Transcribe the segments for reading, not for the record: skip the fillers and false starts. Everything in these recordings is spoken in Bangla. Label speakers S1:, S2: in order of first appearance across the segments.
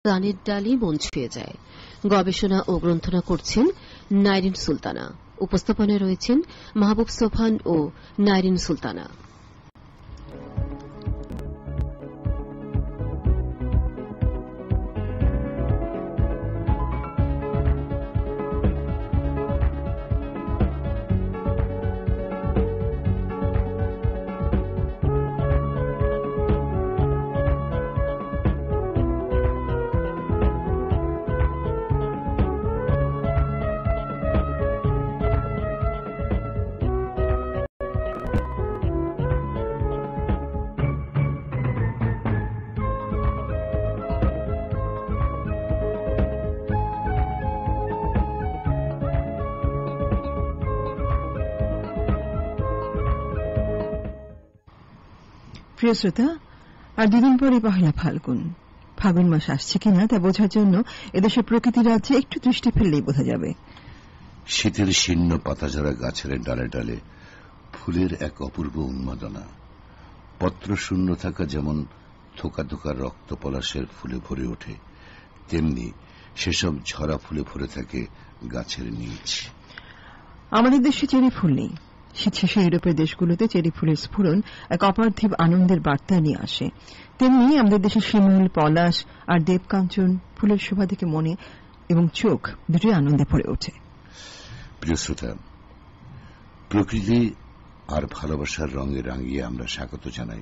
S1: গানের ডালি মন ছুঁয়ে যায়। গবেষণা ও গ্রন্থনা করছেন নাইরিন সুলতানা। উপস্থাপনায় রয়েছেন মাহবুব সোবহান ও নাইরিন সুলতানা।
S2: প্রিয় শ্রোতা, আর দুদিন পরে পহেলা ফাল্গুন। ফাগুন মাস আসছে কিনা তা বোঝার জন্য এদেশের প্রকৃতি রাজ্যে একটু দৃষ্টি ফেললেই বোঝা যাবে।
S3: শীতের শীর্ণ পাতাঝরা গাছের ডালে ডালে ফুলের এক অপূর্ব উন্মাদনা। পত্র শূন্য থাকা যেমন থোকা থোকা রক্ত পলাশের ফুলে ভরে ওঠে, তেমনি সেসব ঝরা ফুলে ভরে থাকে গাছের নিচ।
S2: আমাদের দেশে চেরি ফুল নেই। শীত শেষে ইউরোপের দেশগুলোতে চেরি ফুলের স্ফুরণ এক অপার্থিব আনন্দের বার্তা নিয়ে আসে। তেমনি আমাদের দেশে শিমুল, পলাশ আর দেবকাঞ্চন ফুলের শোভা দেখে মনে এবং চোখ দুটোই আনন্দে ভরে ওঠে।
S3: প্রিয় শ্রোতা, প্রকৃতি আর ভালোবাসার রঙে রাঙিয়ে আমরা স্বাগত জানাই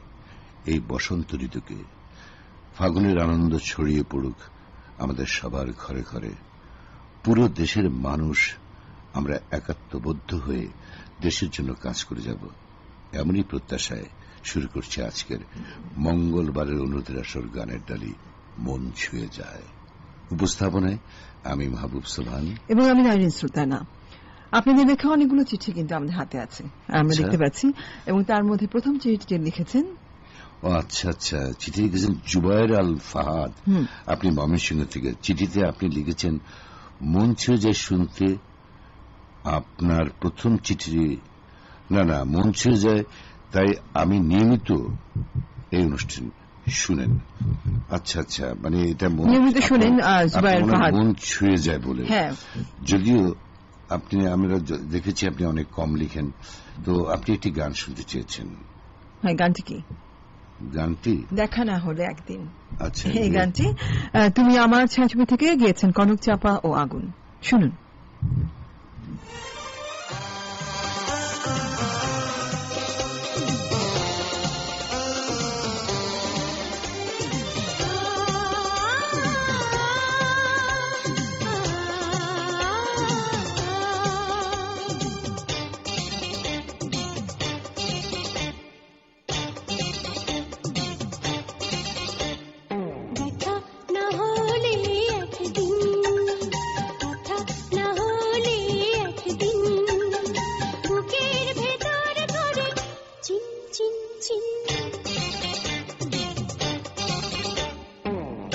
S3: এই বসন্ত ঋতুকে। ফাগুনের আনন্দ ছড়িয়ে পড়ুক আমাদের সবার ঘরে ঘরে। পুরো দেশের মানুষ আমরা একাত্মবদ্ধ হয়ে দেশের জন্য কাজ করে যাব, এমনই প্রত্যাশায় শুরু করছে আজকের মঙ্গলবারের অনুরোধের আসর গানের ডালি মন ছুঁয়ে যায়। উপস্থাপনায় আমি মাহবুব সোবহান
S2: এবং আমি নাইরিন সুলতানা। আপনাদের লেখা অনেকগুলো চিঠি কিন্তু আমাদের হাতে আছে, আমরা দেখতে পাচ্ছি, এবং তার মধ্যে প্রথম চিঠিটি লিখেছেন
S3: আচ্ছা আচ্ছা চিঠি লিখেছেন জুবায়ের আল ফাহাদ। আপনি ময়মনসিংহ থেকে। চিঠিতে আপনি লিখেছেন, মন ছুঁয়ে যায় শুনতে আপনার প্রথম চিঠি। না মন ছুঁয়ে যায়, তাই আমি নিয়মিত এই অনুষ্ঠান শুনেন। আচ্ছা আচ্ছা, মানে এটা
S2: নিয়মিত শুনেন
S3: মন ছুঁয়ে যায় বলে। যদিও আপনি, আমরা দেখেছি আপনি অনেক কম লিখেন, তো আপনি একটি গান শুনতে চেয়েছেন।
S2: হ্যাঁ, গানটি কি?
S3: গানটি
S2: দেখা না হলে একদিন।
S3: আচ্ছা,
S2: এই গানটি তুমি আমার ছায়াছবি থেকে গিয়েছেন কনক চাপা ও আগুন। শুনুন।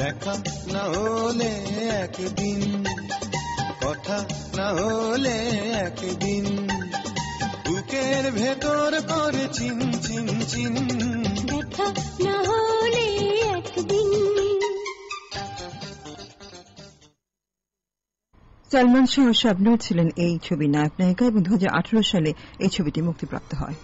S4: দেখা না হলে একদিন, কথা না হলে একদিন, বুকের ভেতর করে চিন চিন চিন। দেখা না হলে একদিন।
S2: সালমান শাহ ও শাবনূর ছিলেন এই ছবির নায়ক নায়িকা, এবং 2018 সালে এই ছবিটি মুক্তিপ্রাপ্ত হয়।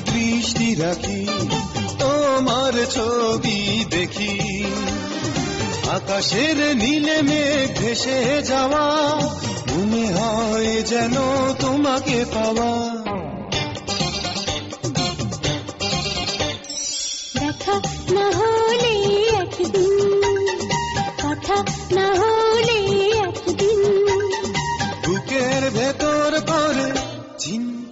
S4: দৃষ্টি রাখি তোমার ছবি দেখি, আকাশের নীলে মেঘ ভেসে যাওয়া, মনে হয় যেন তোমাকে পাওয়া। দেখা না হলে একদিন, কথা না হলে একদিন, বুকের ভেতর করে চিন্তা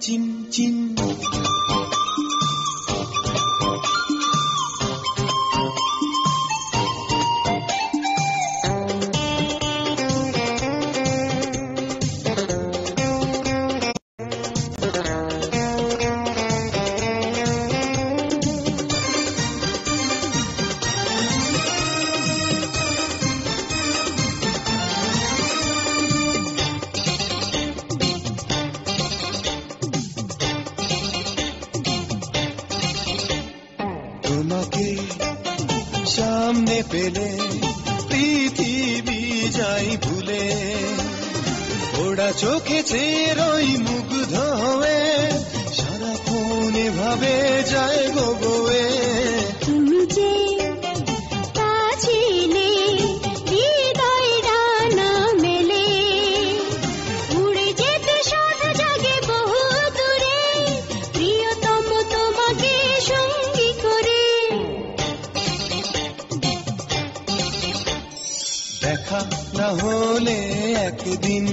S4: তোমায় পেলে পৃথিবী যাই ভুলে, ওরা চোখে চেরোই মুগ্ধ হয়ে সারাক্ষণ ভাবে যায় গোগোয়ে।
S5: তুমি যে তা ছিলে হৃদয় ডানা মেলে, উড়ে যেতে সাধ জাগে বহু দূরে, প্রিয়তম তোমাকে সঙ্গী করে।
S4: দেখা না হলে একদিন,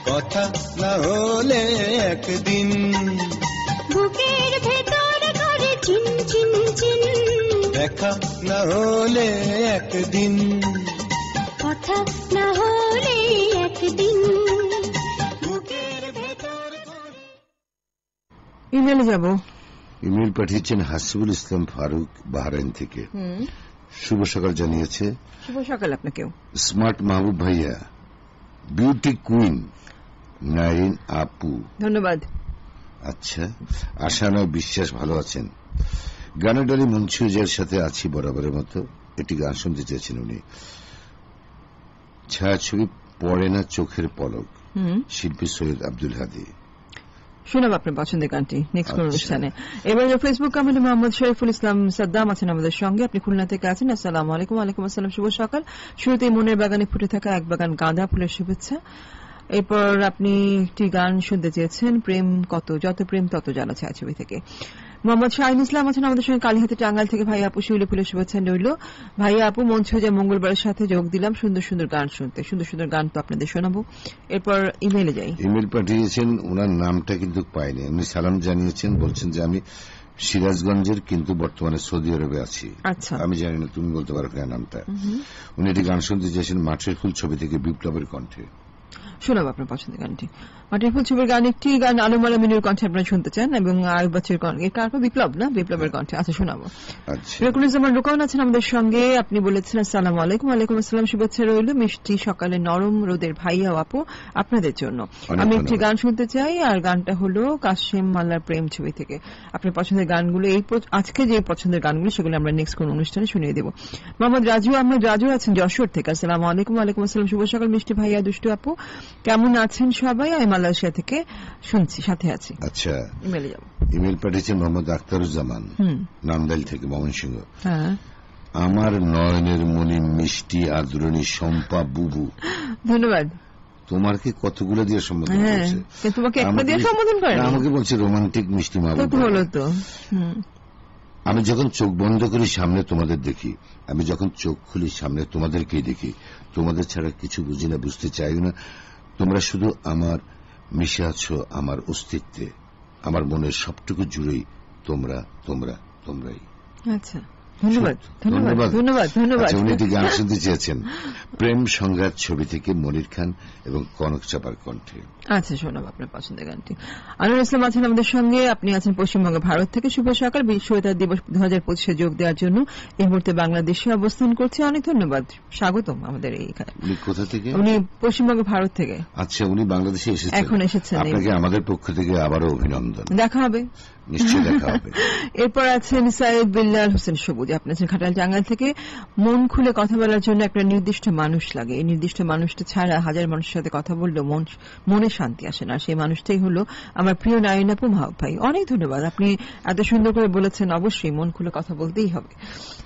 S4: কথা না হলে একদিন,
S5: বুকের ভেতর করে চিন চিন চিন।
S4: দেখা না হলে একদিন,
S5: কথা না হলে একদিন,
S4: বুকের ভেতর করে।
S2: ইমেলে যাব।
S3: ইমেল পাঠিয়েছেন হাসিবুল ইসলাম ফারুক, বাহরাইন থেকে। শুভ সকাল জানিয়েছে।
S2: শুভ সকাল আপনাকেও।
S3: স্মার্ট মাহবুব ভাইয়া, বিউটি কুইন নাইরিন আপু।
S2: ধন্যবাদ।
S3: আচ্ছা, আশা নয় বিশ্বাস ভালো আছেন। গানের ডালি মনসুজার সাথে আছি বরাবরের মতো। একটি গান শুনতে চেয়েছেন উনি। ছায়াছবি পড়ে না চোখের পলক, শিল্পী সৈয়দ আব্দুল হাদি।
S2: শোনাব আপনার পছন্দের গানটি নেক্সট কোন অনুষ্ঠানে। এবার ফেসবুক কমেন্টে মোহাম্মদ শরীফুল ইসলাম সাদ্দাম আছেন আমাদের সঙ্গে। আপনি খুলনা থেকে আছেন। আসসালামু আলাইকুম। ওয়ালাইকুম আসসালাম। শুভ সকাল। শুরুতেই মনের বাগানে ফুটে থাকা এক বাগান গাঁদা ফুলের শুভেচ্ছা। এরপর আপনি একটি গান শুনতে চেয়েছেন, প্রেম কত, যত প্রেম তত জ্বালা, ছায়াছবি থেকে। মোহাম্মদ শাহিন ইসলাম আছেন আমাদের সঙ্গে কালীহাতি টাঙ্গাইল থেকে। ভাই আপু শিউলি ফুলের শুভেচ্ছা রইল। ভাইয়া আপু মন ছুঁয়ে মঙ্গলবারের সাথে যোগ দিলাম সুন্দর সুন্দর গান শুনতে। সুন্দর সুন্দর গান তো আপনাদের শোনাবো। এরপর ইমেলে যাই।
S3: ইমেল পাঠিয়েছেন, ওনার নামটা কিন্তু পাইনি। উনি সালাম জানিয়েছেন, বলছেন যে আমি সিরাজগঞ্জের, কিন্তু বর্তমানে সৌদি আরবে আছি।
S2: আচ্ছা,
S3: আমি জানি না, তুমি বলতে পারো কিনা নামটা। উনি একটি গান শুনতে চেয়েছেন মাঠের ফুল ছবি থেকে, বিপ্লবের কণ্ঠে।
S2: শোনাবো আপনার পছন্দের গানটি। মাটির ফুল ছবির গান, একটি গান আলম আলা মিনুর কণ্ঠে আপনারা শুনতে চান, এবং আয়ুব বাচ্চুর কণ্ঠে। তারপর বিপ্লব না, বিপ্লবের কণ্ঠে। আচ্ছা, শোনাবো। রকুনুজ্জামান রুকান আছেন আমাদের সঙ্গে। আপনি বলেছেন আসসালামু আলাইকুম। ওয়ালাইকুম আসসালাম। শুভেচ্ছা রইল মিষ্টি সকালে নরম রোদের ভাইয়া আপু আপনাদের জন্য। আমি একটি গান শুনতে চাই, আর গানটা হলো কাশেম মাল্লার প্রেম ছবি থেকে। আপনার পছন্দের গানগুলো, এই আজকে যে পছন্দের গানগুলো, সেগুলো আমরা নেক্সট কোন অনুষ্ঠানে শুনিয়ে দেব। মোহাম্মদ রাজু আহমেদ রাজু আছেন যশোর থেকে। আসসালামু আলাইকুম। ওয়ালাইকুম আসসালাম। শুভ সকাল মিষ্টি ভাইয়া, দুষ্টু আপু, কেমন আছেন সবাই? আমি মালয়েশিয়া থেকে শুনছি, সাথে আছি।
S3: আচ্ছা,
S2: ইমেলে যাব।
S3: ইমেল পাঠিয়েছেন মোহাম্মদ আখতারুজ্জামান, নান্দাইল থেকে, ময়মনসিংহ।
S2: হ্যাঁ,
S3: আমার নয়নের মনি মিষ্টি আদরণী শম্পা বুবু।
S2: ধন্যবাদ।
S3: তোমার কি কতগুলো দিয়ে সম্বোধন করছে?
S2: তোমাকে একটা দিয়ে সম্বোধন করে
S3: আমাকে বলছে রোমান্টিক মিষ্টি মা বুবু।
S2: হলো তো।
S3: আমি যখন চোখ বন্ধ করি সামনে তোমাদের দেখি, আমি যখন চোখ খুলি সামনে তোমাদেরকেই দেখি। তোমাদের ছাড়া কিছু বুঝি না, বুঝতে চাই না। তোমরা শুধু আমার মিশে আছো আমার অস্তিত্বে, আমার মনের সবটুকু জুড়েই তোমরা তোমরা তোমরাই।
S2: আচ্ছা, ধন্যবাদ ধন্যবাদ ধন্যবাদ ধন্যবাদ।
S3: উনি একটি গান শুনতে চেয়েছেন প্রেম সংঘাত ছবি থেকে, মনির খান এবং কনক চাপার কণ্ঠে।
S2: আচ্ছা, শোনাব আপনার পছন্দের গানটি। আনোয়ার ইসলাম আছেন আমাদের সঙ্গে। আপনি আছেন পশ্চিমবঙ্গ, ভারত থেকে। শুভ সকাল। বিশ্ব বেতার দিবস 2025-এ যোগ দেওয়ার জন্য এই মুহূর্তে বাংলাদেশে অবস্থান করছে। অনেক ধন্যবাদ, স্বাগতম আমাদের এইখানে।
S3: উনি কোথা থেকে?
S2: উনি পশ্চিমবঙ্গ, ভারত থেকে।
S3: আচ্ছা, উনি বাংলাদেশে এসেছেন,
S2: এখন এসেছেন।
S3: আপনাকে আমাদের পক্ষ থেকে আবারও অভিনন্দন।
S2: দেখা হবে,
S3: নিশ্চয়ই দেখা হবে।
S2: এরপর আছেন সাইদ বিল্লাল হোসেন সবুজ। আপনি আছেন খাটাল টাঙ্গাইল থেকে। মন খুলে কথা বলার জন্য একটা নির্দিষ্ট মানুষ লাগে। এই নির্দিষ্ট মানুষটা ছাড়া হাজার মানুষের সাথে কথা বললেও মনে শান্তি আসে না। সেই মানুষটাই হলো আমার প্রিয় নাইরিন আপু, মাহবুব ভাই। অনেক ধন্যবাদ, আপনি এত সুন্দর করে বলেছেন। অবশ্যই মন খুলে কথা বলতেই হবে।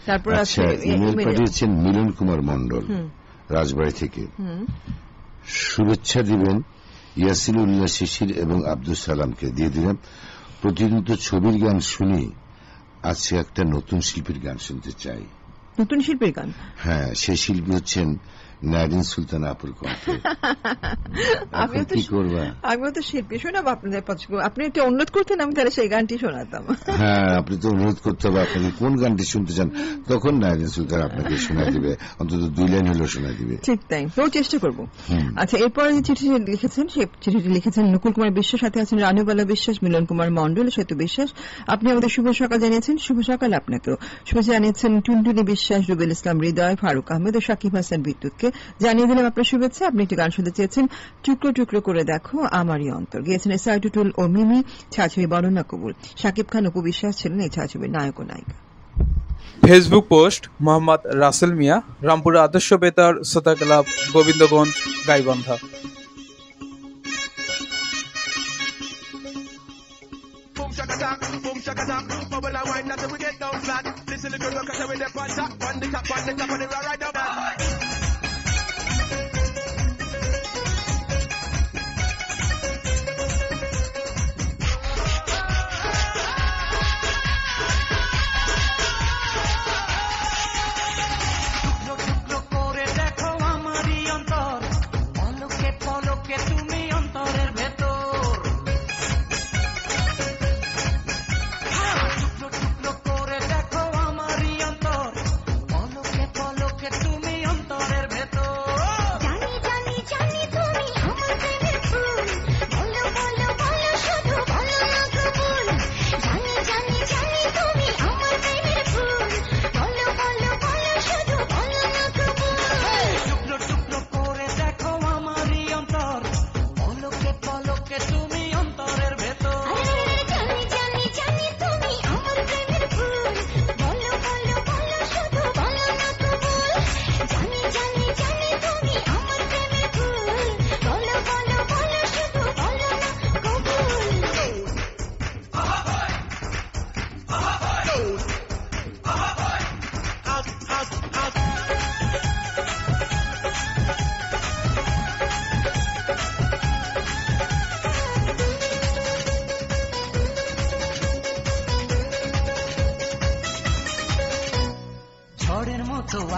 S2: তারপর আছে
S3: ইমেল পাঠিয়েছেন মিলন কুমার মন্ডল, রাজবাড়ী থেকে। শুভেচ্ছা দিবেন ইয়াসিনুল্লাহ শিশির এবং আব্দুল সালামকে। দিয়ে দিলাম। প্রতিদিন তো ছবির গান শুনি, আজকে একটা নতুন শিল্পীর গান শুনতে চাই।
S2: নতুন শিল্পীর গান? হ্যাঁ,
S3: সেই শিল্পী হচ্ছেন নাইরিন সুলতানা আপুর কণ্ঠে। কি করবা?
S2: আমিও তো শিল্পী, শোনাবো আপনাদের। আপনি একটা অনুরোধ করতেন, আমি তাহলে সেই গানটি শোনাতাম।
S3: হ্যাঁ, আপনি তো অনুরোধ করতে হবে, আপনাকে কোন গানটি শুনতে চান, তখন নাইরিন সুলতানা আপনাকে শোনা দিবে, অন্তত 2 লাইন হলেও শোনা দিবে।
S2: ঠিক তাই, তো চেষ্টা করবো। আচ্ছা, এরপর যে চিঠিটি লিখেছেন, সেই চিঠিটি লিখেছেন নকুল কুমার বিশ্বাস, সাথে আছেন রানুবালা বিশ্বাস, মিলন কুমার মন্ডল, সেতু বিশ্বাস। আপনি আমাদের শুভ সকাল জানিয়েছেন। শুভ সকাল আপনাকেও। শুভেচ্ছা জানিয়েছেন টুনটুনি বিশ্বাস, রুবেল ইসলাম হৃদয়, ফারুক আহমেদ ও সাকিব হাসান বিদ্যুৎকে। জানিয়ে দিলাম আপনার শুভেচ্ছা। আপনি একটি গান শুনতে চেয়েছেন, টুকরো টুকরো করে দেখো আমারই অন্তর। গিয়েছেন এসআই টুটুল ও মিমি। ছায়াছবি বর্ণনা কবুল। সাকিব খান, অপু বিশ্বাস ছিলেন এই ছায়াছবির নায়ক ও নায়িকা।
S6: ফেসবুক পোস্ট মোহাম্মদ রাসেল মিয়া, রামপুরা আদর্শ বেতার শ্রোতা ক্লাব, গোবিন্দগঞ্জ, গাইবান্ধা।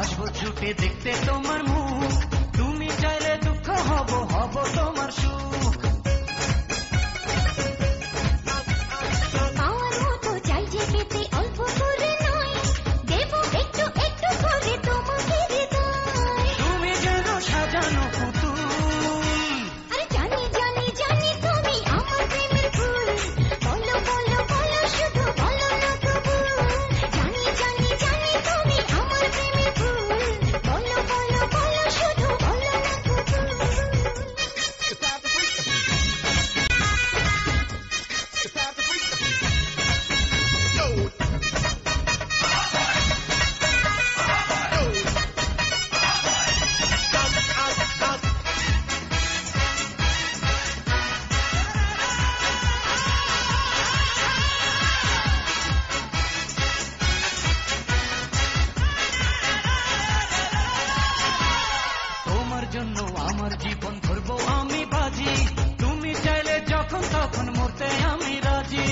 S7: আসবো ছুটে দেখতে তোমার মুখ, তুমি চাইলে দুঃখ হব হব তোমার সুখ।
S5: পাওয়ার মতো চাই যে পেতে অল্প করে নয়, দেব একটু একটু করে তোমাকে হৃদয়।
S7: তুমি যেন সাজানো পুতুল,
S5: আরে জানি জানি জানি তুমি আমার প্রেমের ফুল, বলো বলো বলো শুধু বলো না কবুল। জানি জানি জানি তুমি আমার প্রেমের ফুল, বলো বলো বলো শুধু বলো না কবুল।
S7: তোমার জন্য আমার জীবন ধরবো আমি বাজি, তুমি চাইলে যখন তখন মরতে আমি রাজি।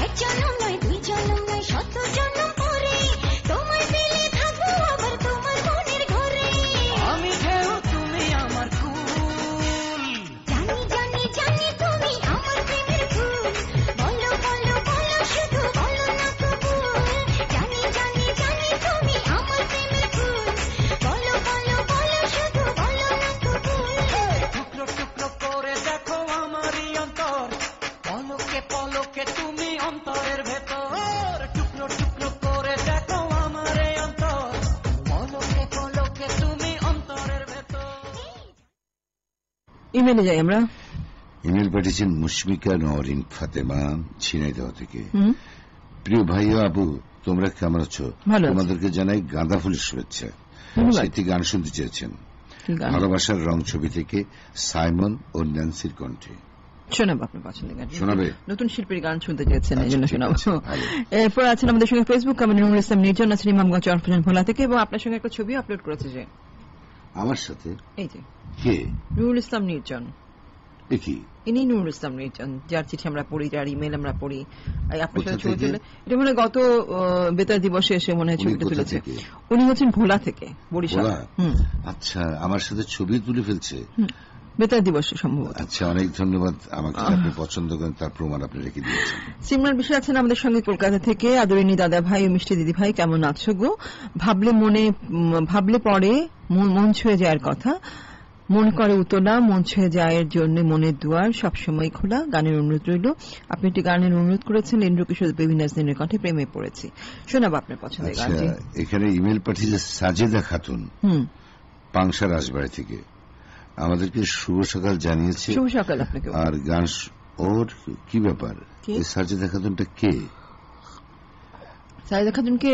S5: এক জনম নয় দুই জনম নয় শত জনম পরে, তোমার দিলে থাকবো আবার তোমার মনের ঘরে।
S7: আমি ঢেউ তুমি আমার কুল,
S5: জানি জানি জানি তুমি আমার প্রেমের ফুল, বলো বলো বলো শুধু বলো না কবুল। জানি জানি জানি তুমি আমার প্রেমের ফুল, বলো বলো বলো শুধু বলো না কবুল।
S7: টুকরো টুকরো করে দেখো আমারই অন্তর, পলকে পলকে তুমি অন্তরের ভেতর। টুকরো টুকরো করে দেখো আমার এই অন্তর, পলকে পলকে তুমি অন্তরের ভেতর।
S2: ইমেলে যাই আমরা।
S3: ইমেল পাঠিয়েছেন মুশমিকা নওরিন ফাতেমা, ঝিনাইদহ থেকে। প্রিয় ভাই ও আবু, তোমরা কেমন আছো?
S2: ভালো আছি।
S3: তোমাদেরকে জানাই গাঁদা ফুলের শুভেচ্ছা।
S2: ধন্যবাদ।
S3: সেটি গান শুনতে চেয়েছেন
S2: কি গান?
S3: ভালোবাসার রং ছবি থেকে সাইমন ও ন্যান্সির কণ্ঠে।
S2: শোনাবো আপনার পছন্দের গান।
S3: শোনাবে?
S2: নতুন শিল্পীর গান শুনতে চেয়েছেন, এই জন্য
S3: আচ্ছা, ঠিক
S2: শোনাবো।
S3: আছে, ভালো।
S2: এরপর আছেন আমাদের সঙ্গে ফেসবুক কমেন্ট নুরুল ইসলাম নির্জন, আছেন ইমামগঞ্জ চরফজন ভোলা থেকে, এবং আপনার সঙ্গে একটা ছবি আপলোড করেছে যে
S3: আমার সাথে
S2: এই যে
S3: কে?
S2: নুরুল ইসলাম নির্জন।
S3: দেখি
S2: ইনি নুরুল ইসলাম নির্জন, যার চিঠি আমরা পড়ি, যার ইমেল আমরা পড়ি। আপনার
S3: কোথা
S2: সাথে ছবি
S3: থেকে?
S2: তুলে এটা মনে হয় গত বেতার দিবসে এসে মনে হয়
S3: উনি
S2: ছবিটা
S3: কোথা
S2: তুলেছে।
S3: থেকে?
S2: উনি হচ্ছেন ভোলা থেকে, বরিশাল।
S3: ভোলা? আচ্ছা, আমার সাথে ছবি তুলে ফেলছে।
S2: বেতার দিবসে সম্ভবত।
S3: আচ্ছা, অনেক ধন্যবাদ। আমাকে আপনি পছন্দ করেন তার প্রমাণ আপনি রেখে দিয়েছেন।
S2: সিমরান বিষয় আছেন আমাদের সঙ্গে কলকাতা থেকে। আদরিনী দাদা ভাই ও মিষ্টি দিদি ভাই, কেমন আছো গো? ভাবলে পরে মন ছুঁয়ে যাওয়ার কথা, মন করে উতলা, মন ছুঁয়ে যায় জন্য মনের দুয়ার সবসময় খোলা। গানের অনুরোধ রইল। আপনি একটি গানের অনুরোধ করেছেন, ইন্দ্রকিশোর বেবিনাজ দিনের কণ্ঠে প্রেমে পড়েছি। শোনাবো আপনার পছন্দের
S3: আচ্ছা,
S2: গানটি।
S3: এখানে ইমেল পাঠিয়েছে সাজেদা খাতুন, পাংশা রাজবাড়ি থেকে। আমাদেরকে শুভ সকাল জানিয়েছে।
S2: শুভ সকাল আপনাকে।
S3: আর গান ওর কি ব্যাপার?
S2: কি?
S3: এই সাজেদা খাতুনটা কে?
S2: সাজেদা খাতুনকে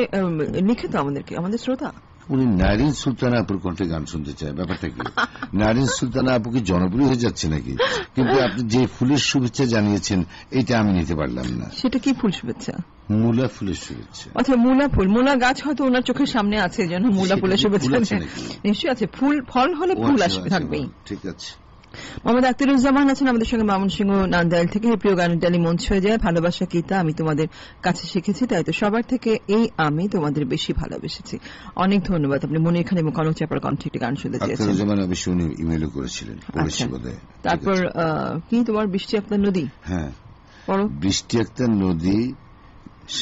S2: লিখে তো আমাদের শ্রোতা।
S3: উনি নারিন সুলতানা আপুর কণ্ঠে গান শুনতে চায়, ব্যাপারটা কি? নারিন সুলতানা আপু কি জনপ্রিয় হয়ে যাচ্ছে নাকি? কিন্তু আপনি যে ফুলের শুভেচ্ছা জানিয়েছেন এটা আমি নিতে পারলাম না।
S2: সেটা কি ফুল শুভেচ্ছা?
S3: মূলা ফুলের শুভেচ্ছা।
S2: আচ্ছা, মূলা ফুল, মূলা গাছ হয়তো ওনার চোখের সামনে আছে, যেন মূলা ফুলের শুভেচ্ছা। নিশ্চয়ই আছে, ফুল ফল হলে ফুল আসবে, থাকবেই।
S3: ঠিক আছে।
S2: মোহাম্মদ আখতারুজ্জামান আছেন আমাদের সঙ্গে ময়মনসিংহ নান্দাইল থেকে। প্রিয় গানের ডালি মঞ্চ হয়ে যায়, ভালোবাসা গীতা আমি তোমাদের কাছে শিখেছি, তাই তো সবার থেকে এই আমি তোমাদের বেশি ভালোবেসেছি। অনেক ধন্যবাদ। আপনি মনির খান এবং কনক চাপার কণ্ঠে একটি গান শুনতে চেয়েছেন।
S3: আখতারুজ্জামান অবশ্য উনি ইমেলও করেছিলেন, পড়েছি বোধহয়।
S2: তারপর কি তোমার বৃষ্টি আক্তার নদী?
S3: হ্যাঁ,
S2: পড়ো।
S3: বৃষ্টি আক্তার নদী,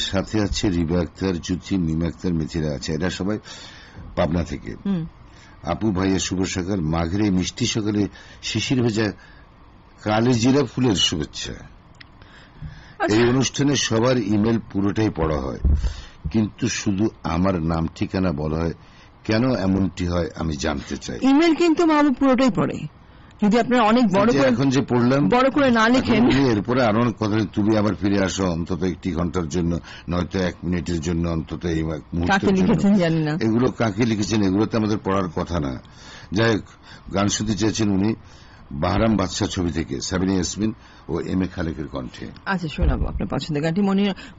S3: সাথে আছে রিবা আক্তার, জ্যোতি, মিমা আক্তার, মিথিরা আছে, এরা সবাই পাবনা থেকে। আপু ভাইয়া শুভ সকাল, মাঘের এই মিষ্টি সকালে শিশির ভেজা কালিজিরা ফুলের শুভেচ্ছা। এই অনুষ্ঠানে সবার ইমেল পুরোটাই পড়া হয়, কিন্তু শুধু আমার নাম ঠিকানা বলা হয় কেন? এমনটি হয় আমি জানতে চাই।
S2: ইমেল কিন্তু মাহবুব পুরোটাই পড়ে, যদি আপনারা অনেক বড় করে
S3: এখন যে পড়লাম
S2: বড় করে না লিখেন।
S3: এরপরে আরো অনেক কথা, তুমি আবার ফিরে আসো অন্তত একটি ঘন্টার জন্য, নয়তো 1 মিনিটের জন্য, অন্তত এই মুহূর্তের জন্য। এগুলো কাকে লিখেছেন? এগুলো তো আমাদের পড়ার কথা না। যাই হোক, গান শুনতে চেয়েছেন উনি বাহরাম বাদশাহ ছবি থেকে সাবিনা ইয়াসমিন ও এম এ খালেকের কণ্ঠে।
S2: আচ্ছা, শোনাবো আপনার পছন্দের গানটি।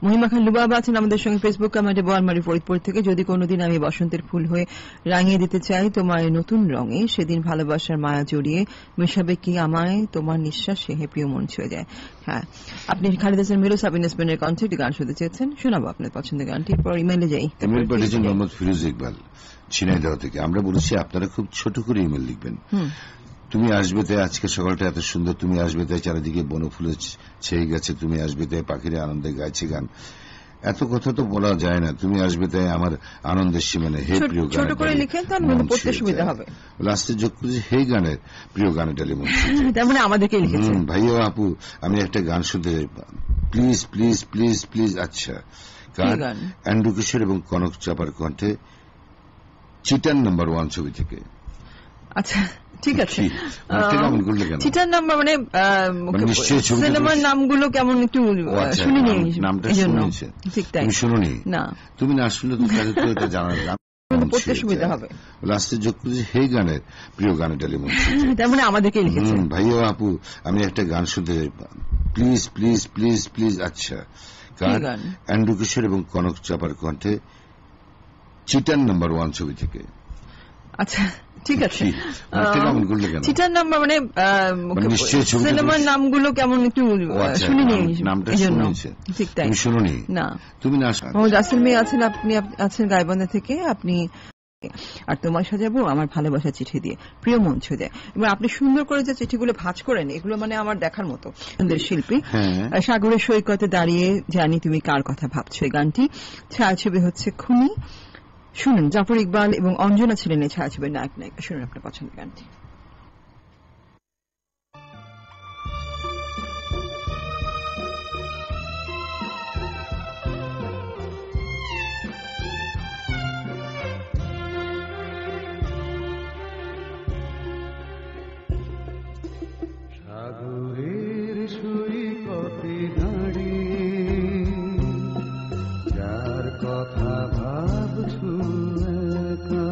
S2: মহিমা খান লুবাবা আছেন আমাদের সঙ্গে ফেসবুক কমেন্টে বোয়ালমারি ফরিদপুর থেকে। যদি কোনোদিন আমি বসন্তের ফুল হয়ে রাঙিয়ে দিতে চাই তোমায় নতুন রঙে, সেদিন ভালোবাসার মায়া জড়িয়ে মেশাবে কি আমায় তোমার নিঃশ্বাস, হে প্রিয় মন ছুঁয়ে যায়। হ্যাঁ, আপনি খালিদ হাসান মিরু সাবিনা ইয়াসমিনের কণ্ঠে একটি গান শুনতে চেয়েছেন, শোনাবো আপনার পছন্দের গানটি। পর ইমেলে যাই।
S3: ইমেল পাঠিয়েছেন মোহাম্মদ ফিরোজ ইকবাল ঝিনাইদহ থেকে। আমরা বলেছি আপনারা খুব ছোট করে ইমেল লিখবেন। তুমি আসবে তাই আজকে সকালটা এত সুন্দর, তুমি আসবে তাই চারিদিকে বনফুলে ছেয়ে গেছে, তুমি আসবে তাই পাখিরা আনন্দে গাইছে গান। এত কথা তো বলা যায় না। তুমি আসবে তাই আমার আনন্দের সীমানে, হে প্রিয় গান।
S2: ছোট করে লিখেন, তাহলে পড়তে সুবিধা হবে।
S3: লাস্টে যোগ করেছি হে গানের প্রিয় গানের ডালি মন।
S2: তার মানে আমাদেরকে লিখেছেন।
S3: ভাইয়া আপু আমি একটা গান শুনতে চাই, প্লিজ প্লিজ প্লিজ প্লিজ। আচ্ছা, গান অ্যান্ড্রু কিশোর এবং কনক চাপার কণ্ঠে, চিটান নাম্বার 1 ছবি থেকে।
S2: আচ্ছা, ঠিক আছে।
S3: চিটার
S2: নাম্বার মানে সিনেমার নামগুলো কেমন একটু শুনিনি,
S3: নামটা শুনেছে,
S2: ঠিক তাই?
S3: শুনুনি
S2: না,
S3: তুমি না শুনলে তো এটা জানার
S2: পড়তে সুবিধা হবে।
S3: লাস্টে যোগ করেছি হে গানের প্রিয় গানের ডালি মন।
S2: তার মানে আমাদেরকে লিখেছেন।
S3: ভাইয়া আপু আমি একটা গান শুনতে চাই, প্লিজ প্লিজ প্লিজ প্লিজ। আচ্ছা, গান অ্যান্ড্রু কিশোর এবং কনক চাপার কণ্ঠে, চিটান নাম্বার 1 ছবি থেকে।
S2: আচ্ছা, ঠিক আছে। চিটার নাম্বার মানে সিনেমার নামগুলো কেমন একটু শুনিনি,
S3: নামটা শুনেছে,
S2: ঠিক তাই?
S3: শুনুনি
S2: না,
S3: তুমি না।
S2: রাসেল মেয়ে আছেন, আপনি আছেন গাইবান্ধা থেকে। আপনি আর তোমায় সাজাবো আমার ভালোবাসা চিঠি দিয়ে, প্রিয় মন ছুঁয়ে যায়। এবার আপনি সুন্দর করে যে চিঠিগুলো ভাঁজ করেন, এগুলো মানে আমার দেখার মতো সুন্দর শিল্পী। সাগরের সৈকতে দাঁড়িয়ে জানি তুমি কার কথা ভাবছো, এই গানটি। ছায়াছবি হচ্ছে খুনি। শুনুন, জাফর ইকবাল এবং অঞ্জনা ছিলেন এই ছায়াছবির নায়ক নায়িকা। শুনুন আপনার পছন্দের গানটি।
S4: সাগরের সৈকতে দাঁড়িয়ে যার কথা ভাবছো একা,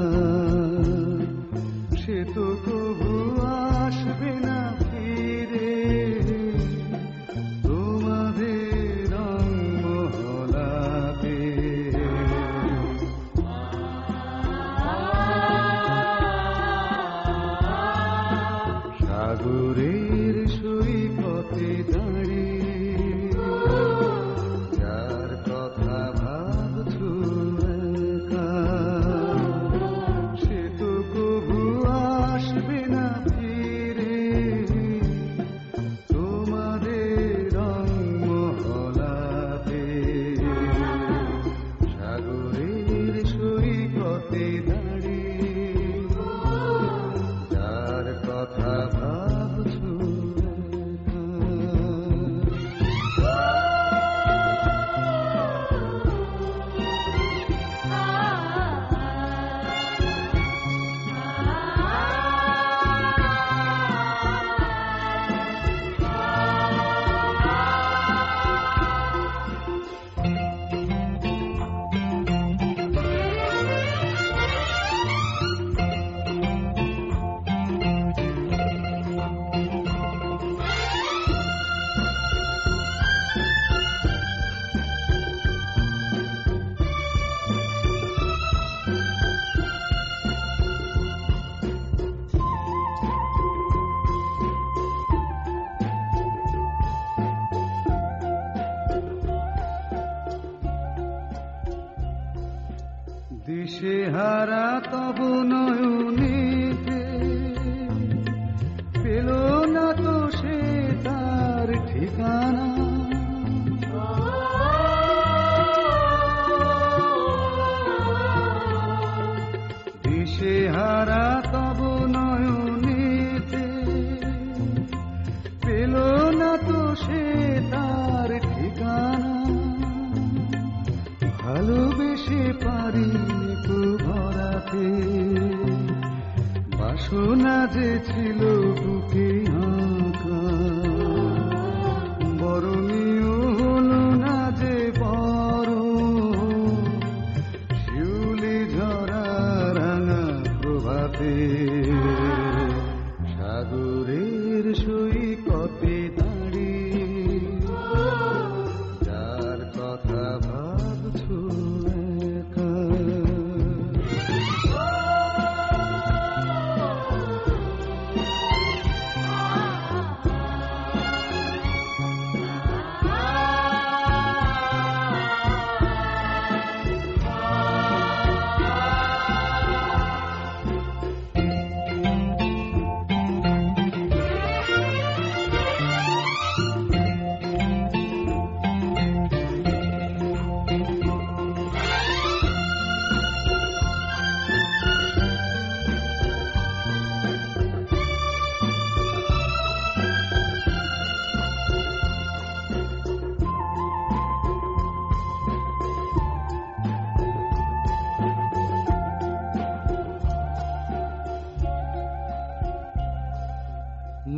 S4: সে তো তবু আসবে না ফিরে তোমাদের রং মহলাতে। সাগরের সৈকতে দাঁড়িয়ে যার কথা ভাবছো একা, সে তো কবু আসবে না ফিরে তোমাদের রং মহলাতে। সাগরের সৈকতে দাঁড়িয়ে যার কথা ভাবছো একা। দিশেহারা তব নয়নেতে পেল না তো সে তার ঠিকানা। দিশেহারা তব নয়নেতে পেল না তো সে তার ঠিকানা। ভালোবেসে পারি তো ভরাতে বাসনা যে ছিল বুকে আঁকা, বরণীয় হলো না যে বড় শিউলি ঝরা রাঙা প্রভাতে। সাগরের সৈকতে দাঁড়িয়ে যার কথা ভাবছো একা।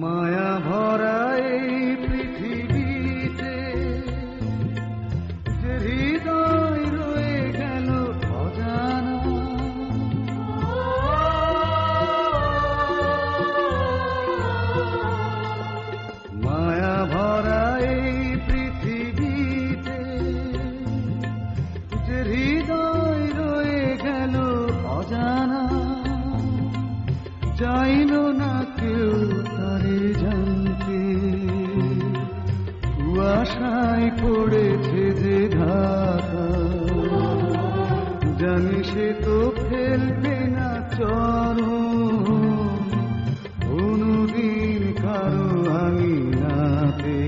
S4: মায়া ভরা এই পৃথিবীতে যে হৃদয় রয়ে গেল অজানা। মায়া ভরা এই পৃথিবীতে যে হৃদয় রয়ে গেল অজানা। চাইল না কেউ তারে জানতে, কুয়াশায় পড়েছে যে ঢাকা। জানি সে তো ফেলবে না চরণ কোনদিন কারো আঙিনাতে।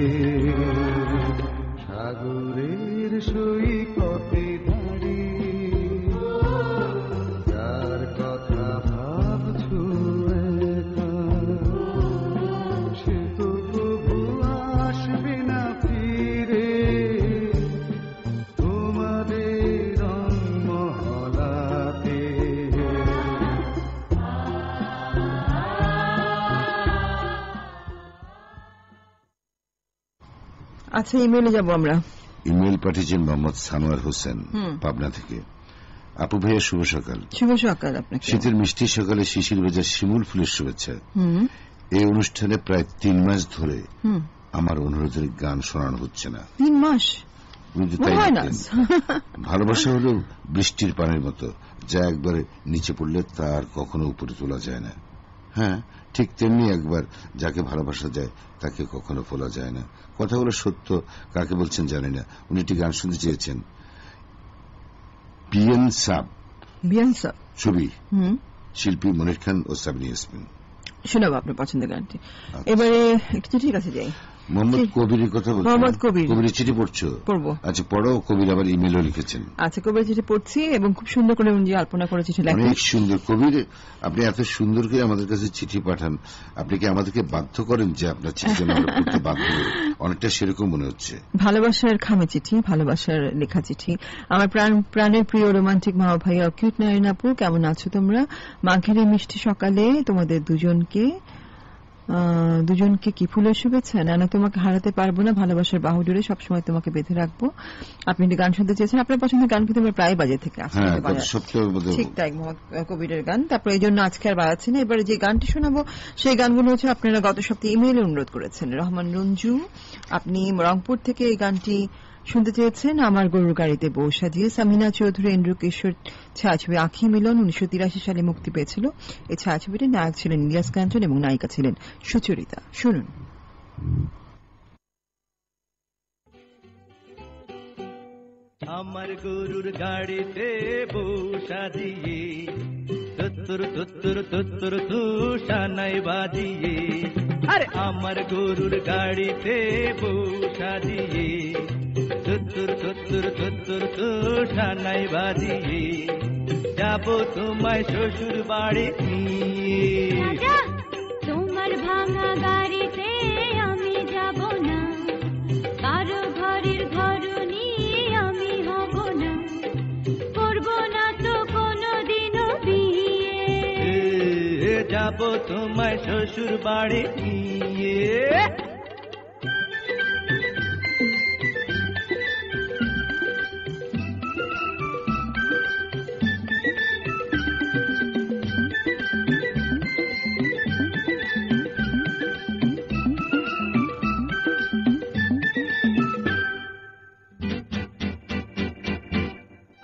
S4: সাগরের সৈকতে দাঁড়িয়ে যার কথা ভাবছো একা, সে তো তবু আসবে না ফিরে তোমাদের রংমহলাতে।
S2: আচ্ছা, ইমেলে যাব আমরা।
S3: ইমেল পাঠিয়েছেন মোহাম্মদ সানোয়ার হোসেন পাবনা থেকে। আপু ভাইয়া শুভ সকাল।
S2: শুভ সকাল আপনাকে।
S3: শীতের মিষ্টি সকালে শিশির ভেজা শিমুল ফুলের শুভেচ্ছা। এই অনুষ্ঠানে প্রায় 3 মাস ধরে আমার অনুরোধের গান শোনানো হচ্ছে না।
S2: 3 মাস?
S3: উনি তো তাই বলতেন। ভালোবাসা হলো বৃষ্টির পানির মতো, যা একবার নিচে পড়লে তার কখনো উপরে তোলা যায় না। হ্যাঁ, ঠিক তেমনি একবার যাকে ভালোবাসা যায় তাকে কখনো ফোলা যায় না। কথাগুলো সত্য, কাকে বলছেন জানি না। উনি একটি গান শুনতে চেয়েছেন। বিএন সাব ছবি, শিল্পী মনির খান ও সাবিনা ইয়াসমিন।
S2: শোনাবো আপনার পছন্দের গানটি। এবারে একটু ঠিক আছে যাই।
S3: মোহাম্মদ কবিরের কথা বলছি।
S2: মোহাম্মদ কবির।
S3: কবিরের চিঠি পড়ছো? পড়বো। আচ্ছা পড়ো। কবির আবার ইমেলও লিখেছেন।
S2: আচ্ছা, কবির চিঠি পড়ছি এবং খুব সুন্দর করে উনি আলপনা করে চিঠি লেখেন।
S3: অনেক সুন্দর। কবির, আপনি এত সুন্দর করে আমাদের কাছে চিঠি পাঠান। আপনি কি আমাদেরকে বাধ্য করেন যে আপনার চিঠি আমরা পড়তে বাধ্য? অনেকটা সেরকম মনে হচ্ছে।
S2: ভালোবাসার খামে চিঠি, ভালোবাসার লেখা চিঠি। আমার প্রাণের প্রিয় রোমান্টিক মা ভাই অকিউট নারায়ণ আপু, কেমন আছো তোমরা? মাঘের এই মিষ্টি সকালে তোমাদের দুজনকে কি ফুলের শুভেচ্ছা। না, তোমাকে হারাতে পারবো না, ভালোবাসার বাহুডোরে সবসময় তোমাকে বেঁধে রাখবো। আপনি একটি গান শুনতে চেয়েছেন, আপনার পছন্দের গান কিন্তু আমরা প্রায় বাজে থেকে ঠিক তাই মোহাম্মদ কবিরের গান। তারপর এই জন্য আজকে আর বাজাচ্ছি না। এবারে যে গানটি শোনাবো সেই গানগুলো হচ্ছে আপনারা গত সপ্তাহে ইমেইলে অনুরোধ করেছেন। রহমান রঞ্জু, আপনি রংপুর থেকে এই গানটি শুনতে চেয়েছেন। আমার গরুর গাড়িতে বউ সাজিয়ে। সামিনা চৌধুরী, ইন্দ্র কিশোর ছায়াছবি আঁখি মিলন 1983 সালে মুক্তি পেয়েছিল। এই ছায়াছবিটির নায়ক ছিলেন ইলিয়াস কাঞ্চন এবং নায়িকা ছিলেন সুচরিতা। শুনুন।
S8: আমার গরুর গাড়িতে বসা দিয়ে তুত্তুর তুত্তুর তুত্তুর তুষানাই বাজিয়ে, আরে আমার গরুর গাড়িতে বসা দিয়ে তুত্তুর তুত্তুর তুত্তুর তুষানাই বাজিয়ে যাব তোমায় শ্বশুর বাড়ি নিয়ে।
S5: রাজা, তোমার ভাঙা গাড়িতে আমি যাব না, কারো ঘরের ঘরনি আমি হব না, করব না তো কোনোদিনও বিয়ে।
S8: যাব তোমায় শ্বশুর বাড়ি নিয়ে।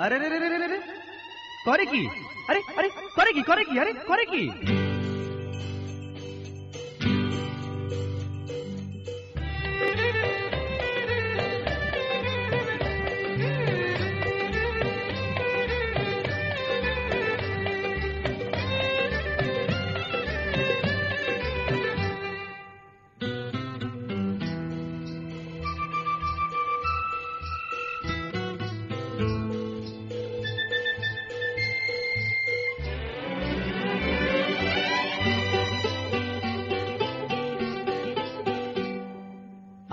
S9: আরে রে রে রে রে রে, করে কি? আরে আরে করে কি? করে কি? আরে করে কি?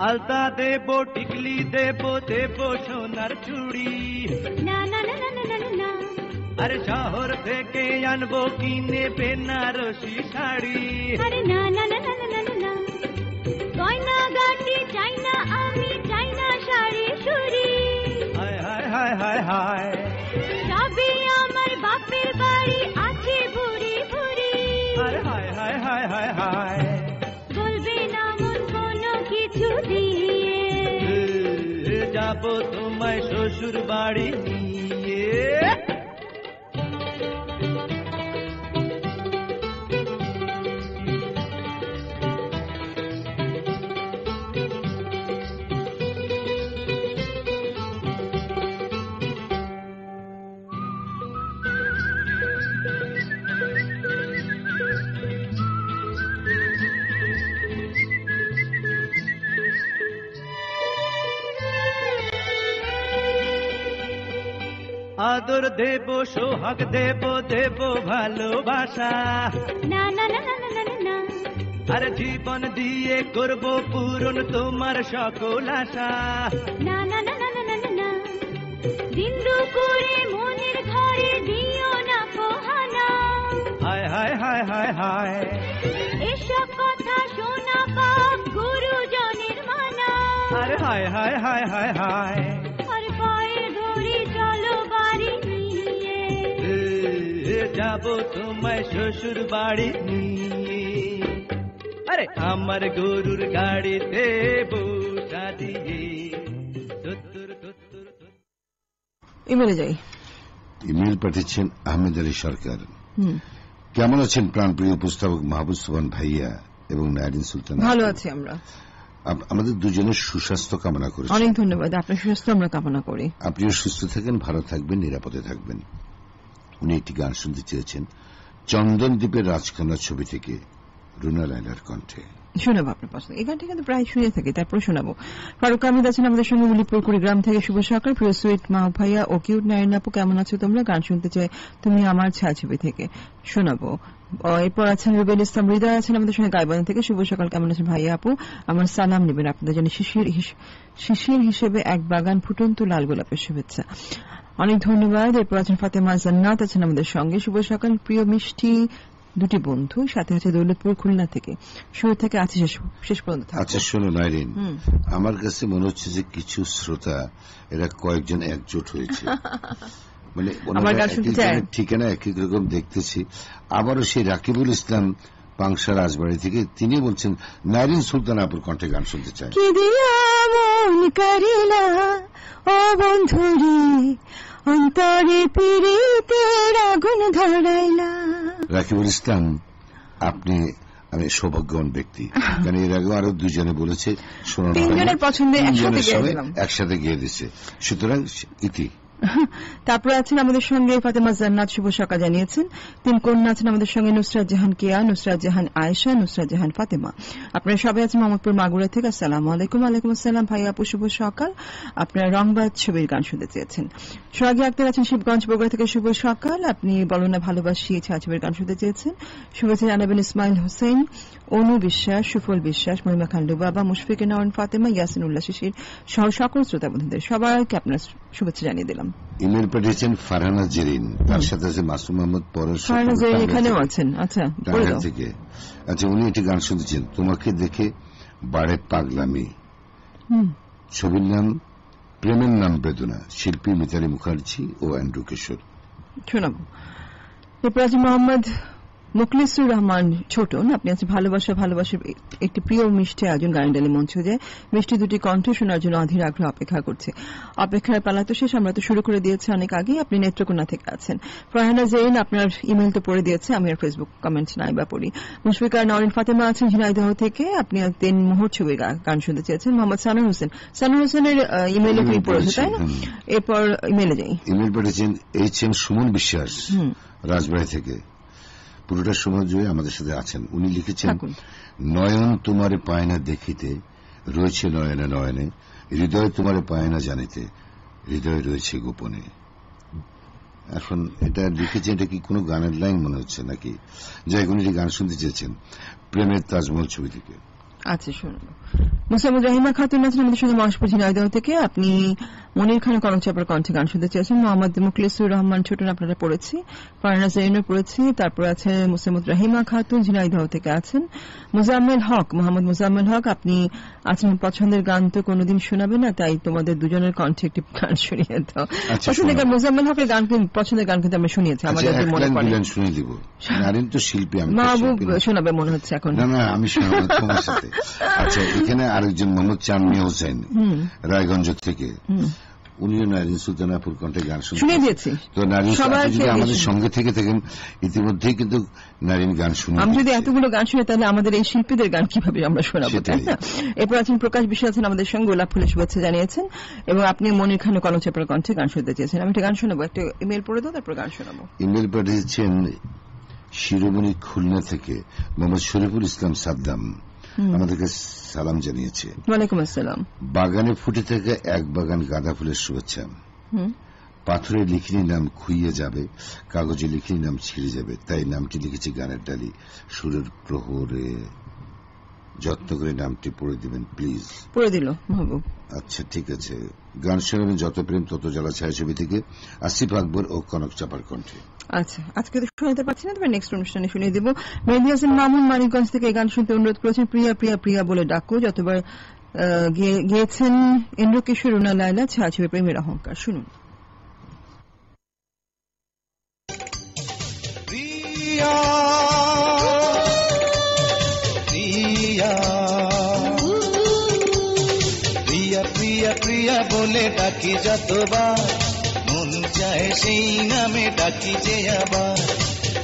S8: আলতা দেবো, টিকলি দেবো, দেবো সোনার চুড়ি।
S5: না না না না না না না,
S8: আরে শহর থেকে আনবো কিনে বেনারসি শাড়ি।
S5: আরে না না না না না না না, গয়না গাটি চাই না আমি, চাই না শাড়ি সুরি।
S8: হায় হায় হায় হায় হায়,
S5: সবই আমার বাপের বাড়ি আছে ভুরি ভুরি।
S8: আরে হায় হায় হায় হায় হায়,
S5: বলবে না মন কোনো কিছু দিয়ে।
S8: যাব তোমায় শ্বশুর বাড়ি নিয়ে। আদর দেব, সোহাগ দেব, দেব ভালোবাসা।
S5: না না না না না না না,
S8: আর জীবন দিয়ে করব পূরণ তোমার সকল আশা।
S5: না না না না না না না, দিন দুপুরে মনের ঘরে দিও না পোহানা।
S8: হায় হায় হায় হায় হায়,
S5: এসব কথা শোনা পাপ গুরুজনের মানা।
S8: আরে হায় হায় হায় হায় হায়,
S5: আর পায়ে ধরি চলো বাড়ি নিয়ে।
S8: যাব তোমায় শ্বশুর বাড়ি নিয়ে। আরে আমার গরুর গাড়িতে বসা দিয়ে তুত্তুর তুত্তুর।
S2: ইমেলে যাই।
S3: ইমেল পাঠিয়েছেন আহমেদ আলী সরকার। কেমন আছেন প্রাণপ্রিয় উপস্থাপক মাহবুব সোহান ভাইয়া এবং নাইরিন সুলতানা?
S2: ভালো আছি আমরা।
S3: আমাদের দুজনের সুস্বাস্থ্য কামনা করছি।
S2: অনেক ধন্যবাদ। আপনার সুস্বাস্থ্য আমরা কামনা করি।
S3: আপনিও সুস্থ থাকেন, ভালো থাকবেন, নিরাপদে থাকবেন। উনি একটি গান শুনতে চেয়েছেন চন্দনদ্বীপের রাজকন্যা ছবি থেকে রুনা লায়লার কণ্ঠে।
S2: শোনাবো আপনার পছন্দ এই গানটি, কিন্তু প্রায় শুনে থাকি, তারপর শোনাবো। ফারুক আহমেদ আছেন আমাদের সঙ্গে উলিপুর কুড়িগ্রাম থেকে। শুভ সকাল প্রিয় সুইট মা ভাইয়া ও কিউট নাইন আপু, কেমন আছো তোমরা? গান শুনতে চাই তুমি আমার ছায়াছবি থেকে, শোনাবো। এরপর আছেন রুবেল ইসলাম হৃদয় আছেন আমাদের সঙ্গে গাইবান্ধা থেকে। শুভ সকাল, কেমন আছেন ভাইয়া আপু? আমার সালাম নেবেন আপনাদের জন্য শিশির হিসেবে এক বাগান ফুটন্ত লাল গোলাপের শুভেচ্ছা। অনেক ধন্যবাদ। এরপর আছেন ফাতেমা জান্নাত আছেন আমাদের সঙ্গে। শুভ সকাল প্রিয় মিষ্টি দুটি বন্ধু, সাথে আছে দৌলতপুর খুলনা থেকে। শুরু থেকে আছে শেষ পর্যন্ত।
S3: আচ্ছা শোনো নাইরিন, আমার কাছে মনে হচ্ছে যে কিছু শ্রোতা এরা কয়েকজন একজোট হয়েছে, মানে ঠিকানা একই রকম দেখতেছি। আবারও সেই রাকিবুল ইসলাম পাংশা রাজবাড়ি থেকে, তিনি বলছেন নাইরিন সুলতানা আপুর কণ্ঠে গান শুনতে চায়।
S2: কি দিয়া মন করিলা ও বন্ধুরি, অন্তরে পিরিতের আগুন ধরাইলা।
S3: রাকিবুল ইসলাম, আপনি আমি সৌভাগ্যবান ব্যক্তি, কারণ এর আগে আরো দুজনে বলেছে
S2: তিনজনের পছন্দে
S3: একসাথে গিয়ে দিচ্ছে, সুতরাং ইতি।
S2: তারপরে আছেন আমাদের সঙ্গে ফাতেমা জান্নাত, শুভ সকাল জানিয়েছেন। 3 কন্যা আছেন আমাদের সঙ্গে, নুসরাত জাহান কেয়া, নুসরাত জাহান আয়েশা, নুসরাত জাহান ফাতেমা। আপনারা সবাই আছেন মোহাম্মদপুর মাগুরা থেকে। আসসালামু আলাইকুম। ওয়ালাইকুম আসসালাম ভাই আপু, শুভ সকাল। আপনারা রংবাজ ছবির গান শুনতে চেয়েছেন। সোহাগী আক্তার আছেন শিবগঞ্জ বগুড়া থেকে, শুভ সকাল। আপনি বলো না ভালোবাসি ছায়া ছবির গান শুনতে চেয়েছেন। শুভেচ্ছা জানাবেন ইসমাইল হোসেন, অনু বিশ্বাস, সুফল বিশ্বাস, মহিমা খান বাবা, মুশফিক নওয়ান ফাতেমা, ইয়াসিন উল্লাহ শিশির সহ সকল শ্রোতা বন্ধুদের সবাইকে আপনার শুভেচ্ছা জানিয়ে দিলাম।
S3: ইমেল পাঠিয়েছেন ফারহানা জেরিন, তার সাথে আছে মাসুম আহমদ পরশ,
S2: এখানেও আছেন। আচ্ছা,
S3: থেকে আচ্ছা, উনি একটি গান শুনতেছেন, তোমাকে দেখে বাড়ে পাগলামি, ছবির নাম প্রেমের নাম বেদনা, শিল্পী মিতালি মুখার্জি ও অ্যান্ড্রু কিশোর।
S2: শোনাবো। এরপর আছে মোহাম্মদ মুখলিসুর রহমান ছোটন, আপনি আছেন ভালোবাসা ভালোবাসার একটি প্রিয় মিষ্টি আয়োজন গানের ডালি মঞ্চ, যে মিষ্টি দুটি কণ্ঠ শোনার জন্য অধীর আগ্রহ অপেক্ষা করছে। অপেক্ষার পালা তো শেষ, আমরা তো শুরু করে দিয়েছি অনেক আগেই। আপনি নেত্রকোনা থেকে আছেন। ফারহানা জেইন, আপনার ইমেল তো পড়ে দিয়েছে, আমি আর ফেসবুক কমেন্ট নাই বা পড়ি। মুশফিকা নওরিন ফাতেমা আছেন ঝিনাইদহ থেকে, আপনি 3 মোহর ছবি গান শুনতে চেয়েছেন। মোহাম্মদ সানুর হোসেন, সানুর হোসেনের ইমেলে আপনি পড়েছে, তাই না? এরপর ইমেলে যাই।
S3: ইমেল পাঠিয়েছেন HM সুমন বিশ্বাস, রাজবাড়ী থেকে। পুরোটা সময় জুড়ে আমাদের সাথে আছেন। উনি লিখেছেন, নয়ন তোমারে পায় না দেখিতে, রয়েছে নয়নে নয়নে, হৃদয় তোমারে পায় না জানিতে, হৃদয় রয়েছে গোপনে। এখন এটা লিখেছেন, এটা কি কোনো গানের লাইন মনে হচ্ছে নাকি? যাই হোক, উনি গান শুনতে চেয়েছেন প্রেমের তাজমহল ছবি থেকে।
S2: আচ্ছা, শুনুন। মুসাম্মদ রাহিমা খাতুন আছেন আমাদের সঙ্গে মহেশপুর ঝিনাইদহ থেকে, আপনি মনির খান কনক চাপার কণ্ঠে গান শুনতে চেয়েছেন। মোহাম্মদ মুখলিসুর রহমান ছোটন আপনারা পড়েছি, ফারহানা জেরিনও পড়েছি। তারপর আছে মুসাম্মদ রাহিমা খাতুন ঝিনাইদহ থেকে আছেন। মুজাম্মেল হক, মোহাম্মদ মুজাম্মেল হক, আপনি আছেন পছন্দের গান তো কোনোদিন শোনাবেন না, তাই তোমাদের দুজনের কণ্ঠে একটি গান শুনিয়ে দাও। পছন্দের গান মুজাম্মেল হকের গান, পছন্দের গান কিন্তু আমরা শুনিয়েছি আমাদের মনে পড়ে।
S3: শুনিয়ে দিব, নারিন তো শিল্পী, আমি
S2: মাহবুব শোনাবে মনে হচ্ছে এখন।
S3: না, আমি শোনাবো তোমার সাথে। আচ্ছা, এখানে আরেকজন মোহাম্মদ চাঁদনি হোসেন রায়গঞ্জ থেকে, উনিও নারিন সুলতানাপুর কণ্ঠে গান শুনিয়ে দিয়েছি। তো নারিন যদি আমাদের সঙ্গে থেকে থাকেন, ইতিমধ্যেই কিন্তু নারিন গান শুনে,
S2: আমি যদি এতগুলো গান শুনে তাহলে আমাদের এই শিল্পীদের গান কিভাবে আমরা শোনাবো, তাই না? এরপর আছেন প্রকাশ বিশ্বাস আছেন আমাদের সঙ্গে, গোলাপ ফুলের শুভেচ্ছা জানিয়েছেন, এবং আপনি মনির খান কনক চাপার কণ্ঠে গান শুনতে চেয়েছেন। আমি একটা গান শোনাবো, একটা ইমেল পড়ে দাও, তারপর গান শোনাবো।
S3: ইমেল পাঠিয়েছেন শিরোমণি খুলনা থেকে মোহাম্মদ শরীফুল ইসলাম সাদ্দাম, আমাদেরকে সালাম জানিয়েছে।
S2: ওয়ালাইকুম আসসালাম।
S3: বাগানে ফুটে থেকে এক বাগান গাঁদা ফুলের শুভেচ্ছা। পাথরে লিখিনি নাম খুইয়ে যাবে, কাগজে লিখিনি নাম ছিঁড়ে যাবে, তাই নামটি লিখেছি গানের ডালি, সুরের প্রহরে যত্ন করে নামটি পড়ে দিবেন প্লিজ।
S2: পড়ে দিল মাহবুব।
S3: আচ্ছা, ঠিক আছে। গান শোনাবেন যত প্রেম তত জ্বালা ছায়াছবি থেকে, আসিফ আকবর ও কনক চাপার কণ্ঠে।
S2: আচ্ছা, আজকে তো শোনাতে পারছি না, তবে নেক্সট অনুষ্ঠানে শুনিয়ে দেব। মেহেদী হাসান মামুন মানিকগঞ্জ থেকে গান শুনতে অনুরোধ করেছেন, প্রিয়া প্রিয়া প্রিয়া বলে ডাকো, যতবার গিয়েছেন এন্ড্রু কিশোর, রুনা লায়লা, ছায়াছবি প্রেমের অহংকার। শুনুন।
S4: প্রিয়া প্রিয়া প্রিয়া প্রিয়া বলে ডাকি যতবার, মন চায় সেই নামে ডাকি যে আবার।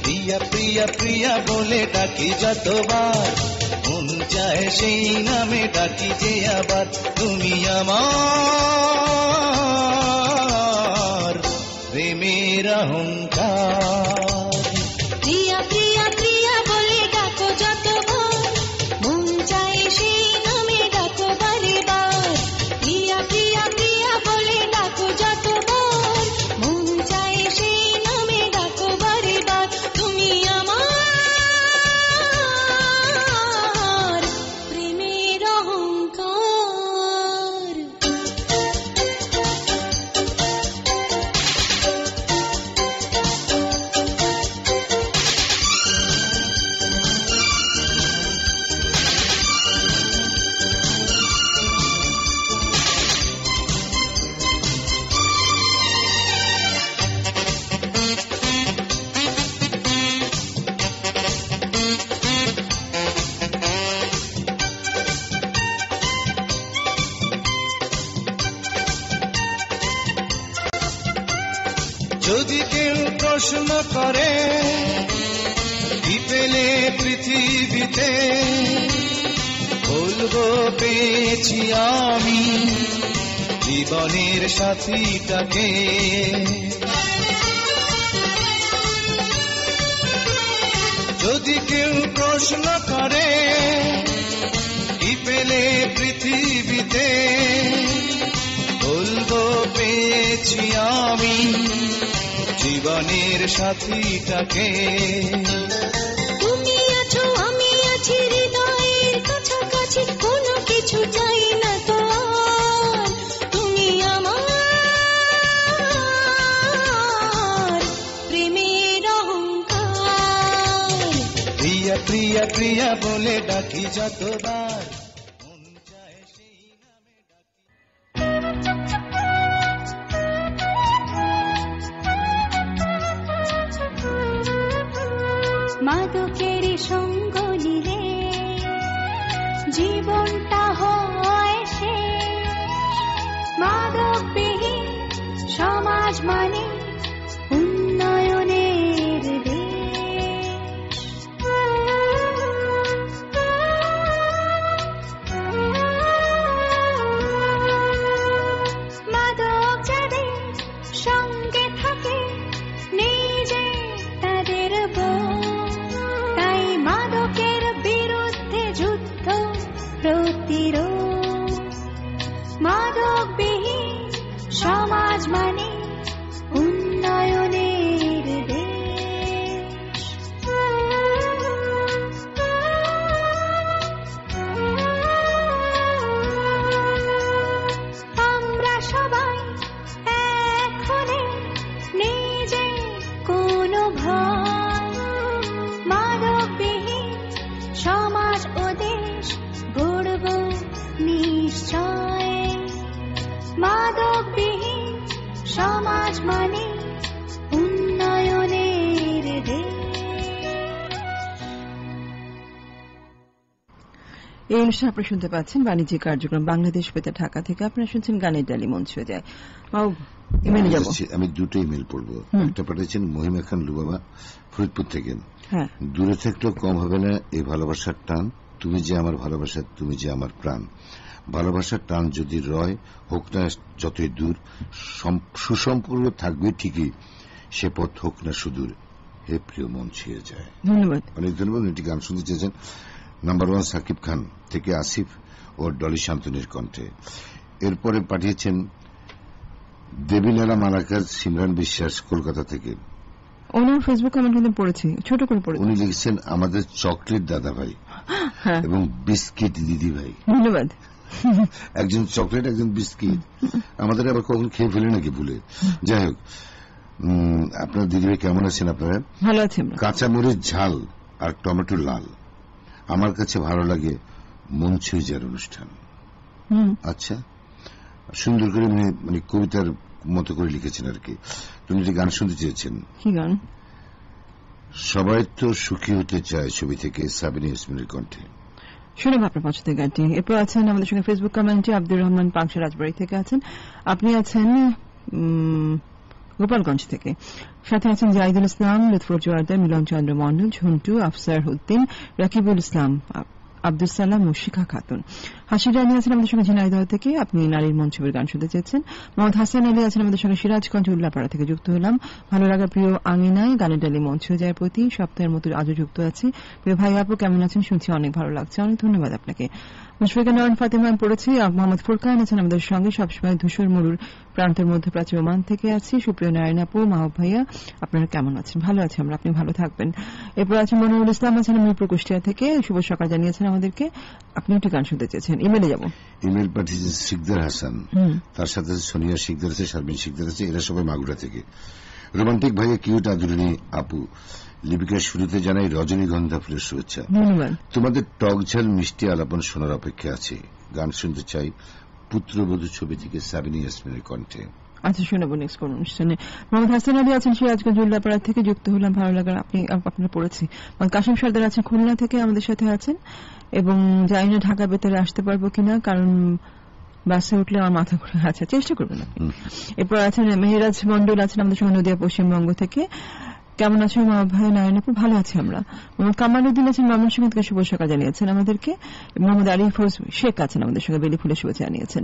S4: প্রিয়া প্রিয়া প্রিয়া বলে ডাকি যতবার, মন চায় সেই নামে ডাকি যে আবার। তুমি আমার প্রেমের অহংকার।
S5: প্রিয়া প্রিয়া প্রিয়া বলে ডাকো যতবার, মন চায় সেই নামে ডাকো বারে বার। প্রিয়া প্রিয়া প্রিয়া বলে ডাকো যতবার, মন চায় সেই নামে ডাকো বারে বার। তুমি আমার প্রেমের অহংকার।
S4: যদি কেউ প্রশ্ন করে পেলে পৃথিবীতে বলবো পেয়েছি আমি জীবনের সাথীটাকে। যদি কেউ প্রশ্ন করে কি পেলে পৃথিবীতে, বলবো পেয়েছি আমি জীবনের সাথীটাকে।
S5: তুমি আছো আমি আছি হৃদয়ের কাছাকাছি, কোনো কিছু চাই না তো আর। তুমি আমার প্রেমের অহংকার।
S4: প্রিয়া প্রিয়া প্রিয়া বলে ডাকি যতবার, মন চায় সেই নামে ডাকি।
S5: মাদকের সঙ্গ নিলে জীবনটা হয় শেষ। মাদকবিহীন সমাজ মানে উন্নয়নের দেশ। মাদক যাদের সঙ্গে থাকে নিজে তাদের তাই মাদকের বিরুদ্ধে যুদ্ধ প্রতিরোধ। মাদকবিহীন সমাজ মানে উন্নয়নের দেশ। আমরা সবাই এক হলে নিজে কোনো ভয়, মাদকবিহীন সমাজ ও দেশ গড়ব নিশ্চয়। মাদকবিহীন সমাজ মানে উন্নয়নের দেশ।
S2: এই অনুষ্ঠানে আপনারা শুনতে পাচ্ছেন বাণিজ্যিক কার্যক্রম বাংলাদেশ বেতার ঢাকা থেকে। আপনারা শুনছেন গানের ডালি মঞ্চ হয়ে যায়। ইমেলে যাব,
S3: আমি দুটো ইমেল পড়বো। একটা পাঠিয়েছেন মহিমা খান লুবাবা ফরিদপুর থেকে।
S2: হ্যাঁ,
S3: দূরে থাকলেও কম হবে না এই ভালোবাসার টান, তুমি যে আমার ভালোবাসা, তুমি যে আমার প্রাণ। ভালোবাসার টান যদি রয় হোক না যতই দূর, সুসম্পর্ক থাকবে ঠিকই, সে পথ হোক না সুদূর, হে প্রিয় মন ছুঁয়ে যায়।
S2: ধন্যবাদ,
S3: অনেক ধন্যবাদ। এটি গান শুনতে চেয়েছেন নাম্বার 1 সাকিব খান থেকে আসিফ ও ডলি শান্তনের কণ্ঠে। এরপরে পাঠিয়েছেন দেবীনারা মালাকার সিমরান বিশ্বাস কলকাতা থেকে।
S2: ওনার ফেসবুক কমেন্ট কিন্তু পড়েছি, ছোট করে পড়েছি।
S3: উনি লিখেছেন আমাদের চকলেট দাদা ভাই এবং বিস্কিট দিদি ভাই।
S2: ধন্যবাদ।
S3: একজন চকলেট একজন বিস্কিট, আমাদের আবার কখন খেয়ে ফেলে নাকি ভুলে। যাই হোক, আপনার দিদিভাই কেমন আছেন? আপনারা
S2: ভালো আছি।
S3: কাঁচামরিচ ঝাল আর টমেটো লাল আমার কাছে ভালো লাগে মন ছুঁয়ে যাওয়ার অনুষ্ঠান। আচ্ছা, সুন্দর করে মানে কবিতার মতো করে লিখেছেন আর কি। তুমি যে গান শুনতে চেয়েছেন,
S2: কি গান?
S3: সবাই তো সুখী হতে চায় ছবি থেকে সাবিনা ইয়াসমিনের কণ্ঠে।
S2: শুনে আপনার পছন্দের গানটি। এরপর আছেন আমাদের সঙ্গে ফেসবুক কমেন্টে আব্দুর রহমান পাংশা রাজবাড়ী থেকে আছেন। আপনি আছেন গোপালগঞ্জ থেকে। সাথে আছেন জাহিদুল ইসলাম, লুৎফর জোয়ারদার, মিলন চন্দ্র মন্ডল, ঝন্টু, আফসার উদ্দিন, রাকিবুল ইসলাম, আব্দুল সালাম ও শিখা খাতুন। হাসির রানী আছেন আমাদের সঙ্গে ঝিনাইদহ থেকে। আপনি নারীর মঞ্চের গান শুনতে চেয়েছেন। মোহাম্মদ হাসান আলী আছেন আমাদের সঙ্গে সিরাজগঞ্জ উল্লাপাড়া থেকে। যুক্ত হলাম ভালো লাগা প্রিয় আঙিনায় গানের ডালি মঞ্চ যায় প্রতি সপ্তাহের মতো আজও যুক্ত আছি। প্রিয় ভাই আপু কেমন আছেন? শুনছি অনেক ভালো লাগছে, অনেক ধন্যবাদ আপনাকে। মুশফিকা নয়ন ফাতিমা পড়েছি। মোহাম্মদ ফুরকান আছেন আমাদের সঙ্গে সবসময় ধূসর মরুর প্রান্তের মধ্যে প্রাচীর ওমান থেকে আছি। সুপ্রিয় নারায়ণ আপু, মাহবুব ভাইয়া আপনারা কেমন আছেন? ভালো আছি আমরা, আপনি ভালো থাকবেন। এরপর আছেন মনিরুল ইসলাম আছেন মিরপুর কুষ্টিয়া থেকে। শুভ সকাল জানিয়েছেন আমাদেরকে, আপনি একটি গান শুনতে চেয়েছেন। ইমেলে যাব।
S3: ইমেল পাঠিয়েছেন শিকদার হাসান, তার সাথে সোনিয়া শিকদার আছে, শারমিন শিকদার আছে, এরা সবাই মাগুরা থেকে। রোমান্টিক ভাইয়া কিউট আদুরিনী আপু, লিপিকার শুরুতে জানাই রজনীগন্ধা ফুলের শুভেচ্ছা। ধন্যবাদ। তোমাদের টক ঝাল মিষ্টি আলাপন শোনার অপেক্ষা আছে। গান শুনতে চাই পুত্রবধূ ছবি থেকে সাবিনা ইয়াসমিনের কণ্ঠে।
S2: আচ্ছা, শোনাবো নেক্সট কোন অনুষ্ঠানে। মোহাম্মদ হাসান আলী আছেন সিরাজগঞ্জ উল্লাপাড়া থেকে। যুক্ত হলাম ভালো লাগার, আপনারা পড়েছি। কাশিম সর্দার আছেন খুলনা থেকে আমাদের সাথে আছেন। এবং জানি না ঢাকা বেতারে আসতে পারবো কিনা, কারণ বাসে উঠলে আমার মাথা ঘুরে। আচ্ছা, চেষ্টা করবেন আপনি। এরপর আছেন মেহেরাজ মন্ডল আছেন আমাদের সঙ্গে নদিয়া পশ্চিমবঙ্গ থেকে। কেমন আছো মা ভাই নারায়ণ আপু? ভালো আছি আমরা। মোহাম্মদ কামালউদ্দিন আছেন ময়মনসিংহ থেকে, শুভ সকাল জানিয়েছেন আমাদেরকে। মোহাম্মদ আরিফ শেখ আছেন আমাদের সঙ্গে, বেলি ফুলের শুভেচ্ছা জানিয়েছেন।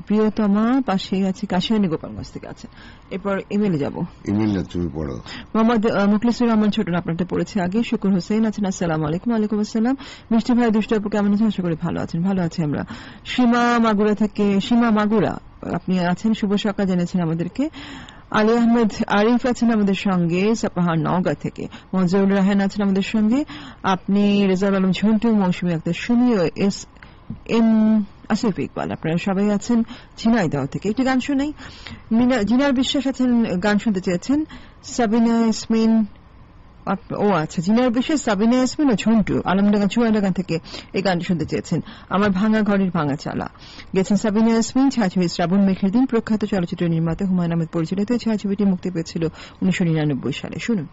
S2: প্রিয়তমা পাশেই আছে, কাশিয়ানী গোপালগঞ্জ থেকে আছেন। এরপর ইমেলে যাব।
S3: ইমেল না তুমি পড়ো।
S2: মোহাম্মদ মুখলিসুর রহমান ছোটন আপনারটা পড়েছে আগে। শুকুর হোসেন আছেন, আসসালামু আলাইকুম। ওয়ালাইকুম আসসালাম। মিষ্টি ভাই দুষ্ট আপু কেমন আছেন? আশা করি ভালো আছেন। ভালো আছি আমরা। সীমা মাগুরা আপনি আছেন, শুভ সকাল জানিয়েছেন আমাদেরকে। আলী আহমেদ আরিফ আছেন আমাদের সঙ্গে সাপাহার নওগাঁ থেকে। মজিউর রাহান আছেন আমাদের সঙ্গে। আপনি রেজাউল আলম ঝন্টু, মৌসুমী আক্তার সুমি ও এস এম আসিফ ইকবাল আপনারা সবাই আছেন ঝিনাইদহ থেকে। একটি গান শোনাই। জিনার বিশ্বাস আছেন, গান শুনতে চেয়েছেন। সাবিনা ইয়াসমিন, আচ্ছা, জিনার বিশ্বাস, সাবিনা ইয়াসমিন ও ঝন্টু আলমডাঙ্গা চুয়াডাঙ্গা থেকে এই গানটি শুনতে চেয়েছেন। আমার ভাঙা ঘরের ভাঙা চালা গেছেন সাবিনা ইয়াসমিন। ছায়াছবি শ্রাবণ মেঘের দিন, প্রখ্যাত চলচ্চিত্র নির্মাতা হুমায়ুন আহমেদ পরিচালিত। ছায়াছবিটি মুক্তি পেয়েছিল 1999 সালে। শুনুন।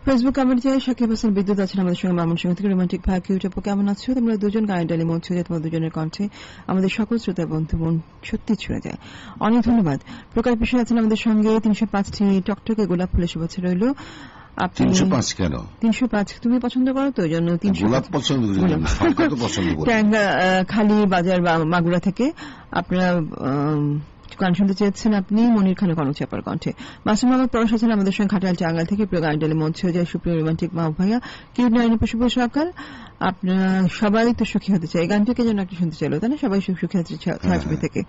S2: ফেসবুক কমেন্ট চাই। সাকিব হাসান বিদ্যুৎ আছেন আমাদের সঙ্গে ময়মনসিংহ থেকে। রোমান্টিক ভাই কিউট আপু কেমন আছো? তোমরা দুজন গায়ে ডালি মন ছুঁয়ে, তোমার দুজনের কণ্ঠে আমাদের সকল শ্রোতা বন্ধু মন সত্যি ছুঁয়ে যায়। অনেক ধন্যবাদ। প্রকাশ বিষয় আছেন আমাদের সঙ্গে। 305টি টকটকে গোলাপ ফুলের শুভেচ্ছা রইল।
S3: 305 কেন?
S2: 305 তুমি পছন্দ করো তো, জন্য 300
S3: গোলাপ পছন্দ করি।
S2: খালি বাজার মাগুরা থেকে আপনারা গান শুনতে চেয়েছেন আপনি মনির খানের কনকচাপার কণ্ঠে। মাসুম আহমদ পরশ আছেন আমাদের সঙ্গে ঘাটাল টাঙ্গাইল থেকে। প্রিয় গান ডালে মন ছুঁয়ে যায়। সুপ্রিয় রোমান্টিক মা ভাইয়া কিউট নারায়ণ শুভ সকাল। আপনারা সবাই তো সুখী হতে চায়, গানটিকে যেন একটু শুনতে চাইল, তাই না? সবাই সুখী হতে ছায়াছবি থেকে।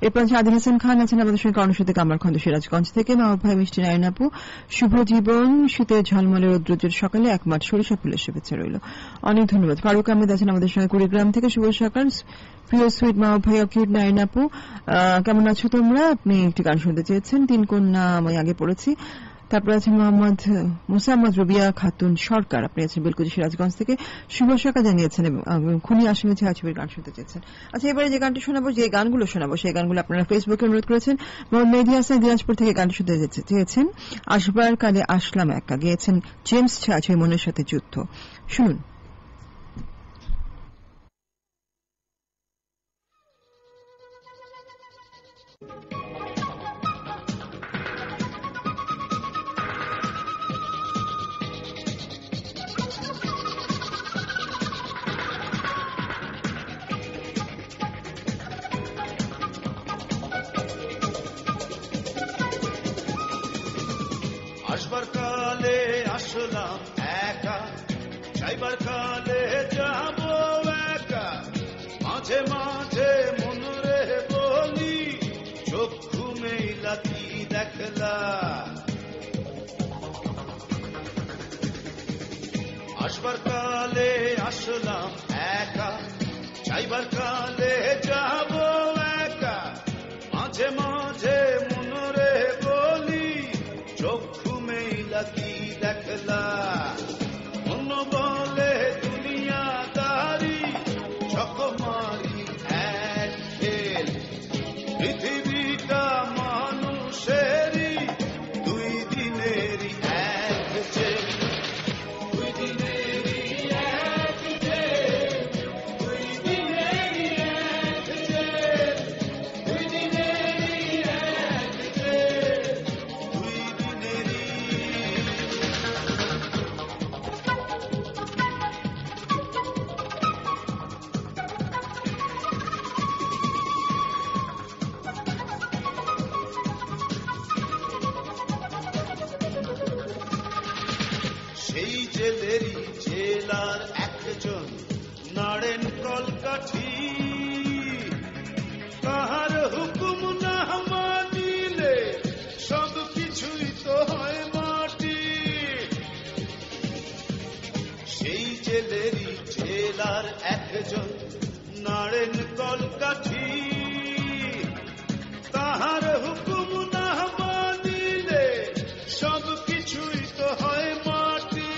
S2: এরপর আদিল হাসান খান আছেন আমাদের সঙ্গে কর্ণসূতে কামারখন্দ সিরাজগঞ্জ থেকে। মা ভাই মিষ্টি নারায়ণ আপু শুভ জীবন, শীতের ঝলমলে রৌদ্রোজ্জ্বল সকালে একমাঠ সরিষা ফুলের শুভেচ্ছা রইল। অনেক ধন্যবাদ। ফারুক আহমেদ আছেন আমাদের সঙ্গে কুড়িগ্রাম থেকে। শুভ সকাল প্রিয় সুইট মা ভাইয়া কিউট নারায়ণ আপু কেমন আছো তোমরা? আপনি একটি গান শুনতে চেয়েছেন। 3 কন্যা আমি আগে পড়েছি। তারপর আছে মোহাম্মদ মুসাম্মদ রবিয়া খাতুন সরকার, আপনি আছেন বেলকুচি সিরাজগঞ্জ থেকে। শুভ সকাল জানিয়েছেন এবং খুনি আসামি ছায়াছবির গান শুনতে চেয়েছেন। আচ্ছা, এবারে যে গানটি শোনাবো, যে গানগুলো শোনাবো সেই গানগুলো আপনারা ফেসবুকে অনুরোধ করেছেন। মোহাম্মদ মেহেদী হাসান দিনাজপুর থেকে গানটি শুনতে চেয়েছেন। আসবার কালে আসলাম একা, গেয়েছেন জেমস ছায়াছবি মনের সাথে যুদ্ধ। শুনুন।
S10: আসবার কালে আসলাম একা, যাইবার কালে যাব একা, মাঝে মাঝে মন রে বলি চক্ষু মেলা কি দেখলা। আসবার কালে আসলাম একা, যাইবার কালে যাব একা, মাঝে মাঝে মন রে বলি চক্ষু মেলা কি দেখলা। মন বলে দুনিয়াদারি চকমারি এক খেল, পৃথিবীটা মানুষেরই দুই দিনেরই এক জেল, দুই দিনেরই এক জেল, দুই দিনেরই এক জেল, দুই দিনেরই এক জেল, দুই দিনেরই। সেই জেলেরই জেলার একজন নাড়েন কলকাঠি, কাহার হুকুম না মানিলে সব কিছুই তো হয় মাটি। সেই জেলেরই জেলার একজন নাড়েন কলকাঠি, তাহার হুকুম না মানিলে সব কিছুই তো হয় মাটি।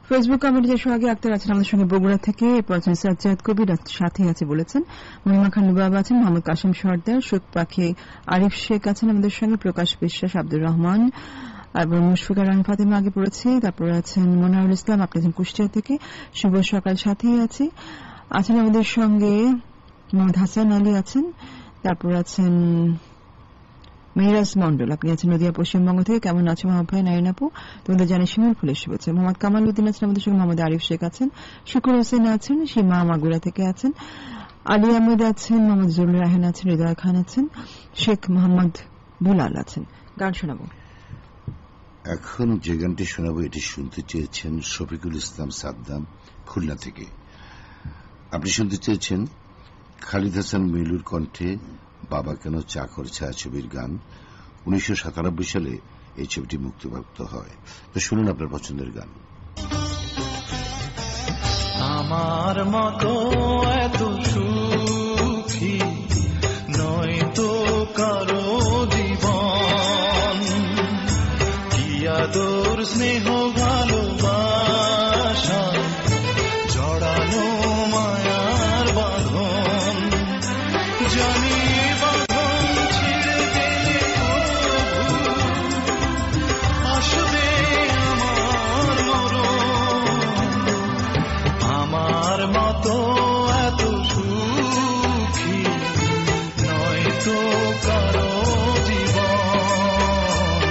S2: ফেসবুক কমেন্টে যে সোহাগী আক্তার আছেন আমাদের সঙ্গে বগুড়া থেকে। এরপর আছেন সাজ্জাদ কবির সাথে আছে বলেছেন। মহিমা খান বাবা আছেন, মোহাম্মদ কাসিম সর্দার, সুখ পাখি আরিফ শেখ আছেন আমাদের সঙ্গে, প্রকাশ বিশ্বাস, আব্দুর রহমান এবং মুশফিকা রানী ফাতেমা আগে পড়েছি। তারপর আছেন মনিরুল ইসলাম, আপনি আছেন কুষ্টিয়া থেকে। শুভ সকাল সাথেই আছি। আছেন আমাদের সঙ্গে মোহাম্মদ হাসান আলী আছেন। তারপর আছেন মেহরাজ মন্ডল, আপনি আছেন নদিয়া পশ্চিমবঙ্গ থেকে। কেমন আছো মোহাম্মদ ভাই, নাইন আপু? তোমাদের জানি শিমুল ফুলের শুভেচ্ছা। মোহাম্মদ কামাল উদ্দিন আছেন আমাদের সঙ্গে, মোহাম্মদ আরিফ শেখ আছেন, শুকুর হোসেন আছেন, সীমা মাগুরা থেকে আছেন, আলী আহমেদ আছেন, মোহাম্মদ জুল রাহান আছেন, হৃদয় খান আছেন, শেখ মোহাম্মদ বুলাল আছেন। গান শোনাবো।
S3: এখন যে গানটি শোনাবো এটি শুনতে চেয়েছেন শফিকুল ইসলাম সাদ্দাম খুলনা থেকে। আপনি শুনতে চেয়েছেন খালিদ হাসান মিলুর কণ্ঠে বাবা কেন চাকর ছায়াছবির গান। 1997 সালে এই ছবিটি মুক্তিপ্রাপ্ত হয়। তো শুনুন আপনার পছন্দের গান।
S4: আমার মতো এত সুখী নয় তো কারো জীবন, কি আদর স্নেহ ভালোবাসা জড়ানো মায়ার বাঁধন। জানি বাঁধন ছিঁড়ে গেলে আসবে আমার মরণ। আমার মতো এত সুখী নয় তো কারো জীবন,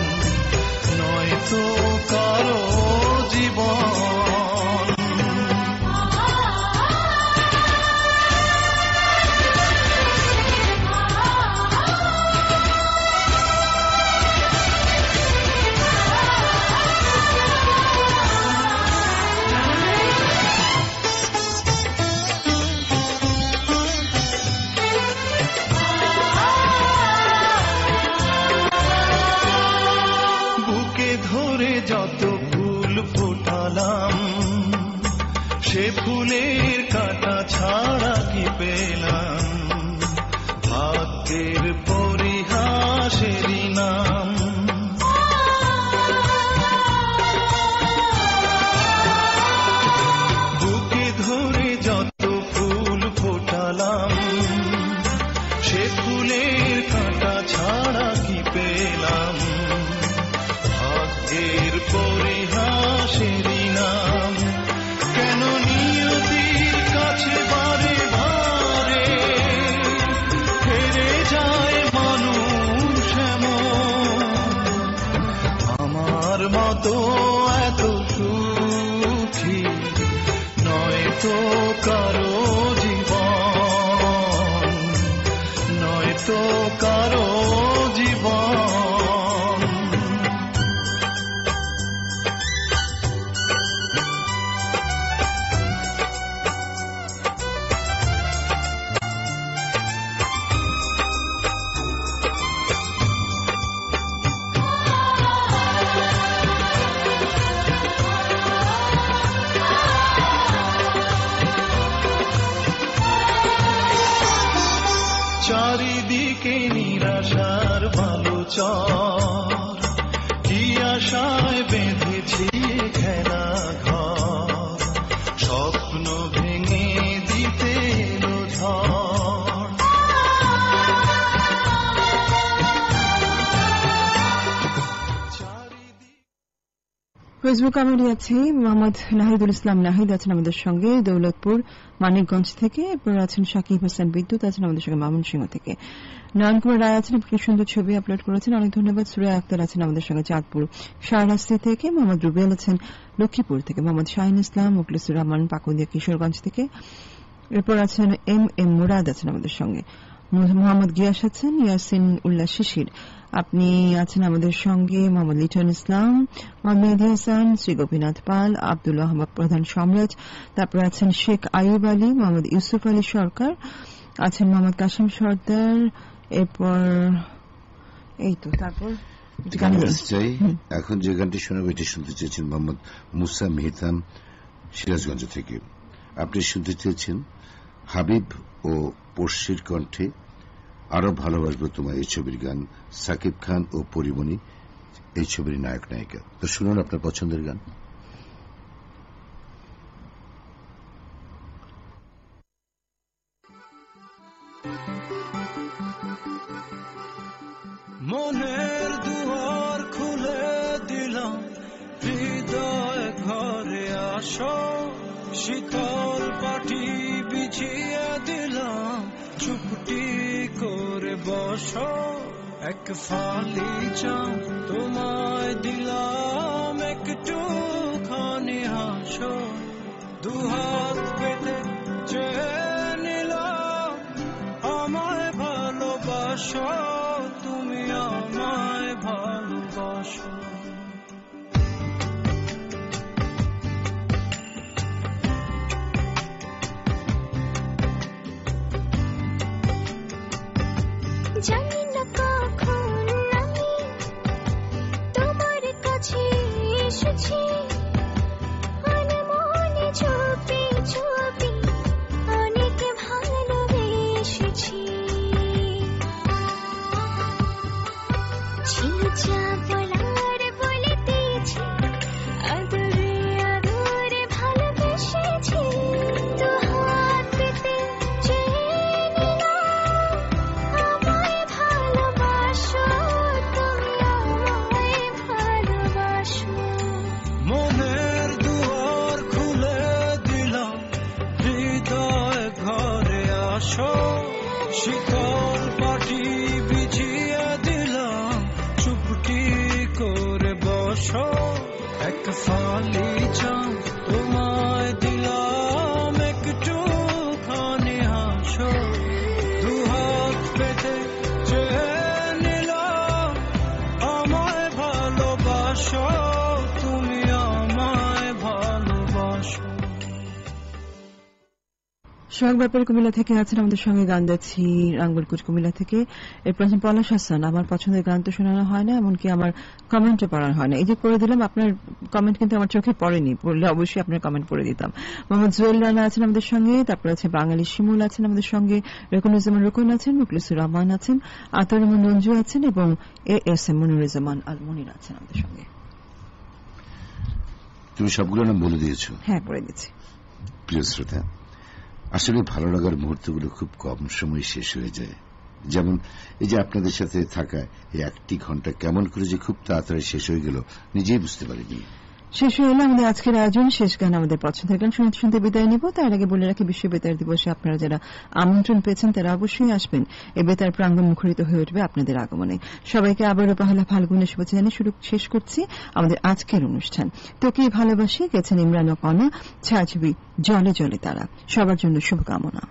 S4: নয় তো কারো জীবন। বুকে ধরে যত ফুল ফোটালাম, সে ফুলের কাঁটা ছাড়া কি পেলাম। ভাগ্যের পরিহাসেরই নাম। বুকে ধরে যত ফুল ফোটালাম, সে ফুলের কাঁটা ছাড়া কি পেলাম? ভাগ্যের পরিহাসেরই নাম। কেন নিয়তির কাছে বারে বারে হেরে যায় মানুষ এমন? আমার মতো এত সুখী নয় তো কারো জীবন, নয় তো কারো জীবন। চারিদিকে নিরাশার বালুচর, কি আশায় বেঁধেছি খেলা ঘর, স্বপ্ন ভেঙে দিতে এলো ঝড়।
S2: ফেসবুক কমেডি আছে মোহাম্মদ নাহিদুল ইসলাম নাহিদ আছেন আমাদের সঙ্গে দৌলতপুর মানিকগঞ্জ থেকে, এরপর আছেন শাকিব হোসেন বিদ্যুৎ আছেন আমাদের সঙ্গে ময়মনসিংহ থেকে, নয়ন কুমার রায় আছেন, কি সুন্দর ছবি আপলোড করেছেন, অনেক ধন্যবাদ। সুরায়া আক্তার আছেন আমাদের সঙ্গে চাঁদপুর শাহরাস্তি থেকে, মোহাম্মদ রুবেল আছেন লক্ষ্মীপুর থেকে, মোহাম্মদ শাহিন ইসলাম মুখলিসুর রহমান পাকুন্দিয়া কিশোরগঞ্জ থেকে, এরপর আছেন এম মুরাদ আছেন আমাদের সঙ্গে, মোহাম্মদ গিয়াস আছেন, ইয়াসিন উল্লাহ শিশির আপনি আছেন আমাদের সঙ্গে, মোহাম্মদ লিটন ইসলাম, মোহাম্মদ মেহেদী হাসান, শ্রী গোপীনাথ পাল, আব্দুল আহমদ প্রধান সম্রাজ, তারপর আছেন শেখ আইয়ুব আলী, মোহাম্মদ ইউসুফ আলী সরকার আছেন, মোহাম্মদ কাসিম সর্দার, এরপর এই তো তারপর
S3: চাই। এখন যে গানটি শোনাবো এটি শুনতে চেয়েছেন মোহাম্মদ মুসা মেহতাম সিরাজগঞ্জ থেকে। আপনি শুনতে চেয়েছেন হাবিব ও পড়শির কণ্ঠে আরো ভালোবাসবো তোমায়, এই ছবির গান। সাকিব খান ও পরিমণি এই ছবির নায়ক নায়িকা। তো শুনুন আপনার পছন্দের গান।
S8: মনের দুয়ার খুলে দিলাম, হৃদয় ঘরে আসো, শীতল পাটি বিছিয়ে দিলাম, চুপটি করে বসো, এক ফালি চাও তোমায় দিলাম, একটু খানি হাসো, দুহাত পেতে চেয়ে নিলাম, আমায় ভালোবাসো, তুমি আমায় ভালোবাসো।
S5: জানি না কখন আমি তোমার কাছে এসেছি, আনমনে চুপি চুপি অনেক ভালোবেসেছি, ছিল যা বলার বলিতেছি, আদরে আদরে ভালোবেসেছি, দুহাত পেতে চেয়ে নিলাম, আমায় ভালোবাসো, তুমি আমায় ভালোবাসো।
S8: মনের দুয়ার খুলে দিলাম, হৃদয় ঘরে আসো, শীতল পাটি বিছিয়ে দিলাম, চুপটি করে বসো, এক ফালি চাও তোমায় দিলাম, একটু খানি হাসো, দুহাত পেতে চেয়ে নিলাম, আমায় ভালোবাসো, তুমি আমায় ভালোবাসো।
S2: সোহাগ ব্যাপারী কুমিল্লা থেকে আছেন আমাদের সঙ্গে, গান যাচ্ছি রাঙ্গুলকুচ কুমিল্লা থেকে। এরপর আছেন পলাশ হাসান, আমার পছন্দের গান তো শোনানো হয় না, এমনকি আমার কমেন্টও পড়ানো হয় না। এই যে পড়ে দিলাম, আপনার কমেন্ট কিন্তু আমার চোখে পড়েনি, পড়লে অবশ্যই আপনার কমেন্ট পড়ে দিতাম। মোহাম্মদ জুয়েল রানা আছেন আমাদের সঙ্গে, তারপর আছে বাঙালি শিমুল আছেন আমাদের সঙ্গে, রকুনুজ্জামান রকুন আছেন, মুখলিসুর রহমান আছেন, আতর রহমান নঞ্জু আছেন এবং এম মনিরুজ্জামান আল মনির আছেন আমাদের সঙ্গে।
S3: তুমি সবগুলো নাম বলে দিয়েছো?
S2: হ্যাঁ, পড়ে দিচ্ছি।
S3: প্রিয় শ্রোতা, আসলে ভালো লাগার মুহূর্তগুলো খুব কম সময় শেষ হয়ে যায়। যেমন এই যে আপনাদের সাথে থাকা এই 1টি ঘন্টা কেমন করে যে খুব তাড়াতাড়ি শেষ হয়ে গেল নিজেই বুঝতে পারিনি।
S2: শেষ হয়ে এলো আমাদের আজকের আয়োজন। শেষ গান আমাদের পছন্দের গান শুনতে শুনতে বিদায় নিব। তার আগে বলে রাখি, বিশ্ব বেতার দিবসে আপনারা যারা আমন্ত্রণ পেয়েছেন তারা অবশ্যই আসবেন। এই বেতার প্রাঙ্গণ মুখরিত হয়ে উঠবে আপনাদের আগমনে। সবাইকে আবারও পহেলা ফাল্গুনের শুভেচ্ছা জানিয়ে শুরু শেষ করছি আমাদের আজকের অনুষ্ঠান। তোকে ভালোবাসি গেছেন ইমরান ও কণা, ছায়াছবি জলে জলে তারা। সবার জন্য শুভকামনা।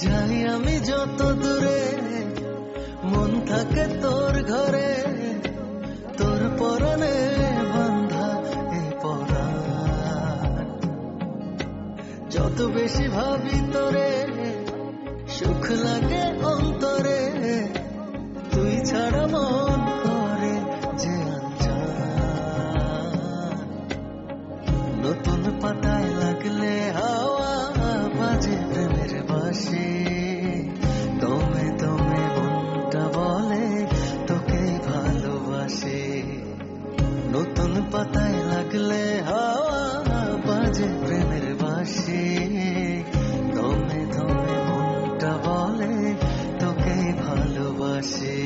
S11: যাই আমি যত দূরে, মন থাকে তোর ঘরে, তোর পরনে বাঁধা এই পরাণ। যত বেশি ভাবি তোরে, সুখ লাগে অন্তরে, তুই ছাড়া মন করে যে আনচান। নতুন পাতায় লাগলে হাওয়া বাজে প্রেমের বাঁশি, দমে দমে মনটা বলে তোকে ভালোবাসি। নতুন পাতায় লাগলে হাওয়া বাজে প্রেমের বাঁশি, দমে দমে মনটা বলে তোকে ভালোবাসি।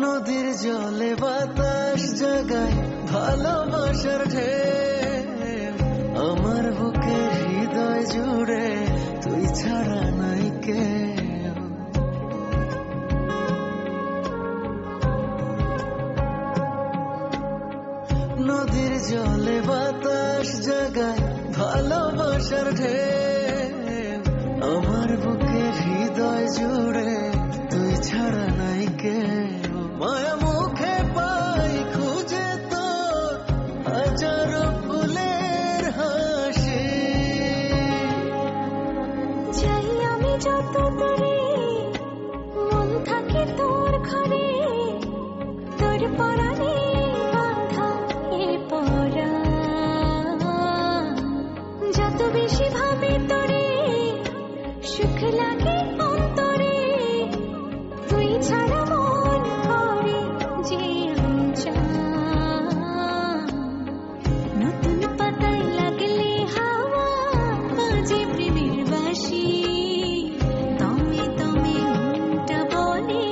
S11: নদীর জলে বাতাস জাগায় ভালোবাসার ঢেউ, আমার বুকের হৃদয় জুড়ে তুই ছাড়া নাই কেউ। নদীর জলে বাতাস জাগায় ভালোবাসার ঢেউ, আমার বুকের হৃদয় জুড়ে তুই ছাড়া নাই কেউ। মায়া মুখে পাই খুঁজে তোর হাজারো ফুলের হাসি।
S5: যাই আমি যত দূরে, মন থাকে তোর ঘরে, তোর পরাণে বাঁধা এ পরাণ। যত বেশি ভাবি তোরে, সুখ লাগে অন্তরে, তুই ছাড়া মন করে যে আনচান। নতুন পাতায় লাগলে হাওয়া বাজে প্রেমের বাঁশি, দমে দমে মনটা বলে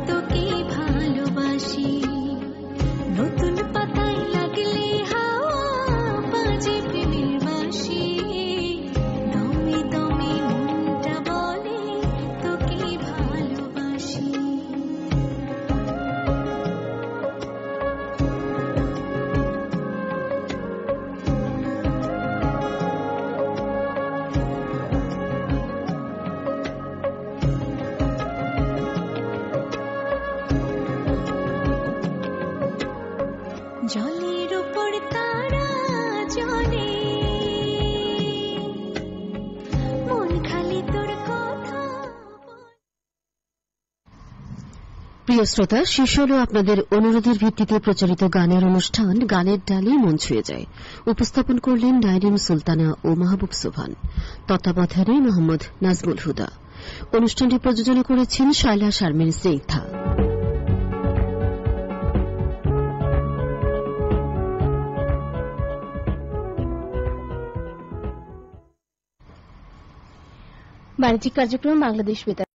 S5: তোকে ভালোবাসি। নতুন পাতায় লাগলে হাওয়া বাজে প্রেমের বাঁশি, দমে দমে মনটা বলে তোকে ভালোবাসি। জলের উপর তারা জলে, মন খালি তোর কথা।
S1: প্রিয় শ্রোতা, শেষ হল আপনাদের অনুরোধের ভিত্তিতে প্রচারিত গানের অনুষ্ঠান গানের ডালে মন ছুঁয়ে যায়। উপস্থাপন করলেন নাইরিন সুলতানা ও মাহবুব সোভান, তত্ত্বাবধানে মোহাম্মদ নাজমুল হুদা। অনুষ্ঠানটি প্রযোজনা করেছেন শায়লা শারমিন স্নিগ্ধা।
S12: বাণিজ্যিক কার্যক্রম বাংলাদেশ বেতার